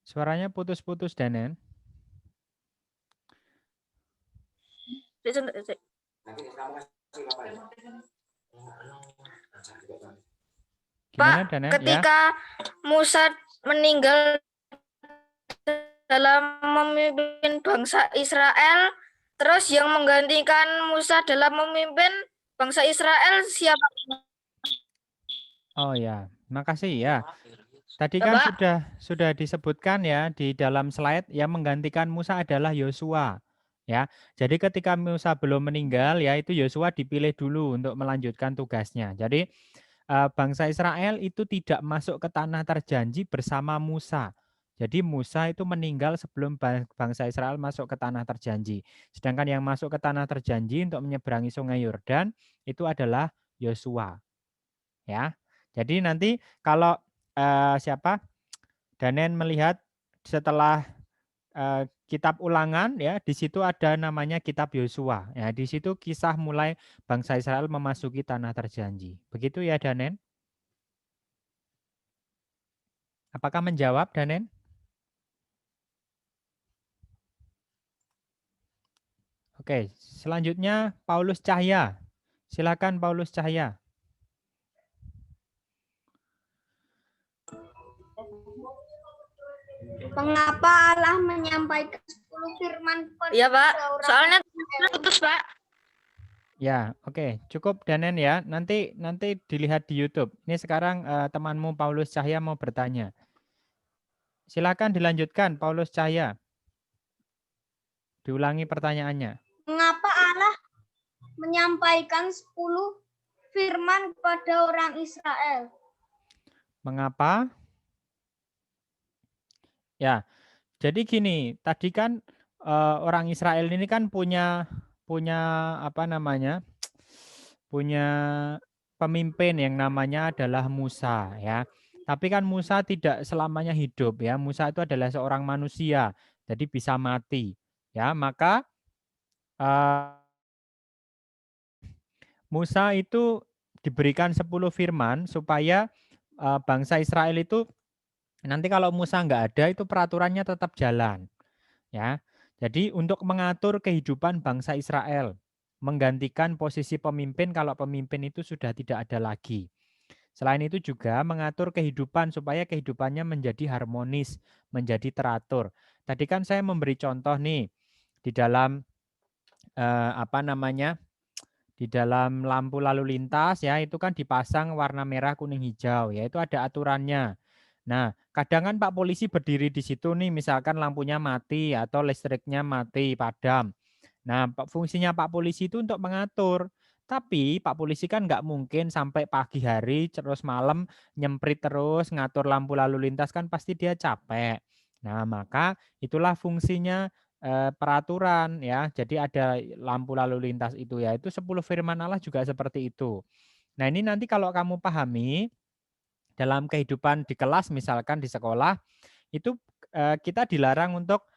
Suaranya putus-putus, Danen. Gimana, Pak, Danen? ketika Musa meninggal dalam memimpin bangsa Israel, terus yang menggantikan Musa dalam memimpin bangsa Israel siapa? Oh ya, makasih ya. Tadi Ya, kan Pak. sudah disebutkan ya di dalam slide yang menggantikan Musa adalah Yosua. Ya, jadi ketika Musa belum meninggal ya itu Yosua dipilih dulu untuk melanjutkan tugasnya. Jadi bangsa Israel itu tidak masuk ke tanah terjanji bersama Musa. Jadi Musa itu meninggal sebelum bangsa Israel masuk ke tanah terjanji. Sedangkan yang masuk ke tanah terjanji untuk menyeberangi Sungai Yordan itu adalah Yosua. Ya. Jadi nanti kalau siapa? Danen melihat setelah kitab Ulangan ya, di situ ada namanya kitab Yosua. Ya, di situ kisah mulai bangsa Israel memasuki tanah terjanji. Begitu ya, Danen? Apakah menjawab, Danen? Oke, selanjutnya Paulus Cahya. Silakan Paulus Cahya. Mengapa Allah menyampaikan 10 firman kepada Iya, Pak. orang Soalnya Israel? putus, Pak. Ya, oke, cukup Danen ya. Nanti dilihat di YouTube. Ini sekarang temanmu Paulus Cahya mau bertanya. Silakan dilanjutkan Paulus Cahya. Diulangi pertanyaannya. Mengapa Allah menyampaikan 10 firman kepada orang Israel? Mengapa? Ya, jadi gini, tadi kan orang Israel ini kan punya apa namanya? Punya pemimpin yang namanya adalah Musa ya. Tapi kan Musa tidak selamanya hidup ya. Musa itu adalah seorang manusia, jadi bisa mati. Ya, maka Musa itu diberikan 10 firman supaya bangsa Israel itu nanti kalau Musa nggak ada itu peraturannya tetap jalan. Ya, jadi untuk mengatur kehidupan bangsa Israel, menggantikan posisi pemimpin kalau pemimpin itu sudah tidak ada lagi. Selain itu juga mengatur kehidupan supaya kehidupannya menjadi harmonis, menjadi teratur. Tadi kan saya memberi contoh nih di dalam apa namanya? Di dalam lampu lalu lintas ya itu kan dipasang warna merah, kuning, hijau ya itu ada aturannya. Nah, kadang kan Pak Polisi berdiri di situ nih misalkan lampunya mati atau listriknya mati, padam. Nah, fungsinya Pak Polisi itu untuk mengatur. Tapi Pak Polisi kan nggak mungkin sampai pagi hari terus malam nyemprit terus ngatur lampu lalu lintas kan pasti dia capek. Nah, maka itulah fungsinya peraturan ya. Jadi ada lampu lalu lintas itu ya. Itu 10 firman Allah juga seperti itu. Nah, ini nanti kalau kamu pahami dalam kehidupan di kelas misalkan di sekolah itu kita dilarang untuk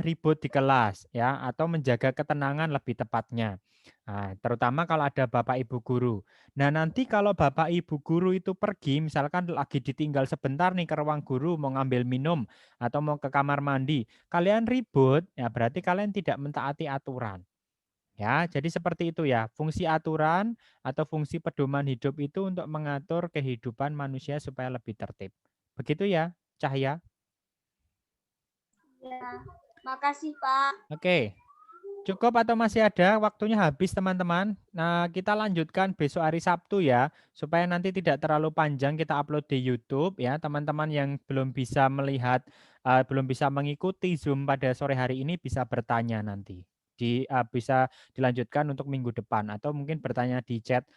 ribut di kelas ya atau menjaga ketenangan lebih tepatnya. Nah, terutama kalau ada Bapak Ibu guru. Nah, nanti kalau Bapak Ibu guru itu pergi misalkan lagi ditinggal sebentar nih ke ruang guru mau ngambil minum atau mau ke kamar mandi, kalian ribut ya berarti kalian tidak mentaati aturan. Ya, jadi seperti itu ya. Fungsi aturan atau fungsi pedoman hidup itu untuk mengatur kehidupan manusia supaya lebih tertib. Begitu ya, Cahya? Ya, makasih Pak. Oke. Cukup atau masih ada? Waktunya habis teman-teman. Nah, kita lanjutkan besok hari Sabtu ya, supaya nanti tidak terlalu panjang kita upload di YouTube ya. Teman-teman yang belum bisa melihat, belum bisa mengikuti Zoom pada sore hari ini bisa bertanya nanti. Bisa dilanjutkan untuk minggu depan atau mungkin bertanya di chat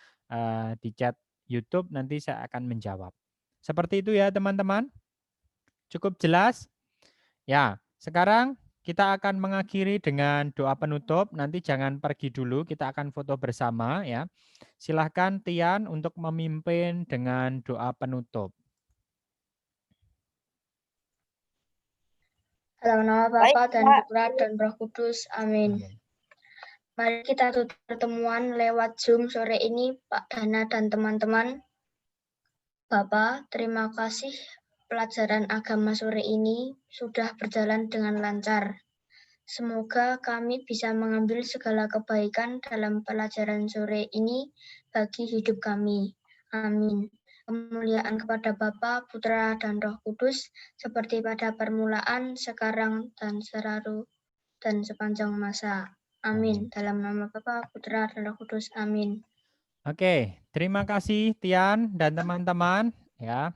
YouTube nanti saya akan menjawab. Seperti itu ya teman-teman. Cukup jelas? Ya, sekarang kita akan mengakhiri dengan doa penutup. Nanti jangan pergi dulu, kita akan foto bersama ya. Silahkan Tian untuk memimpin dengan doa penutup. Dalam nama Bapa dan Putra dan Roh Kudus. Amin. Mari kita tutup pertemuan lewat Zoom sore ini, Pak Dana dan teman-teman. Bapak, terima kasih pelajaran agama sore ini sudah berjalan dengan lancar. Semoga kami bisa mengambil segala kebaikan dalam pelajaran sore ini bagi hidup kami. Amin. Kemuliaan kepada Bapa, Putra, dan Roh Kudus, seperti pada permulaan, sekarang, dan selalu, dan sepanjang masa. Amin. Dalam nama Bapa, Putra, dan Roh Kudus. Amin. Oke, terima kasih Tian dan teman-teman ya.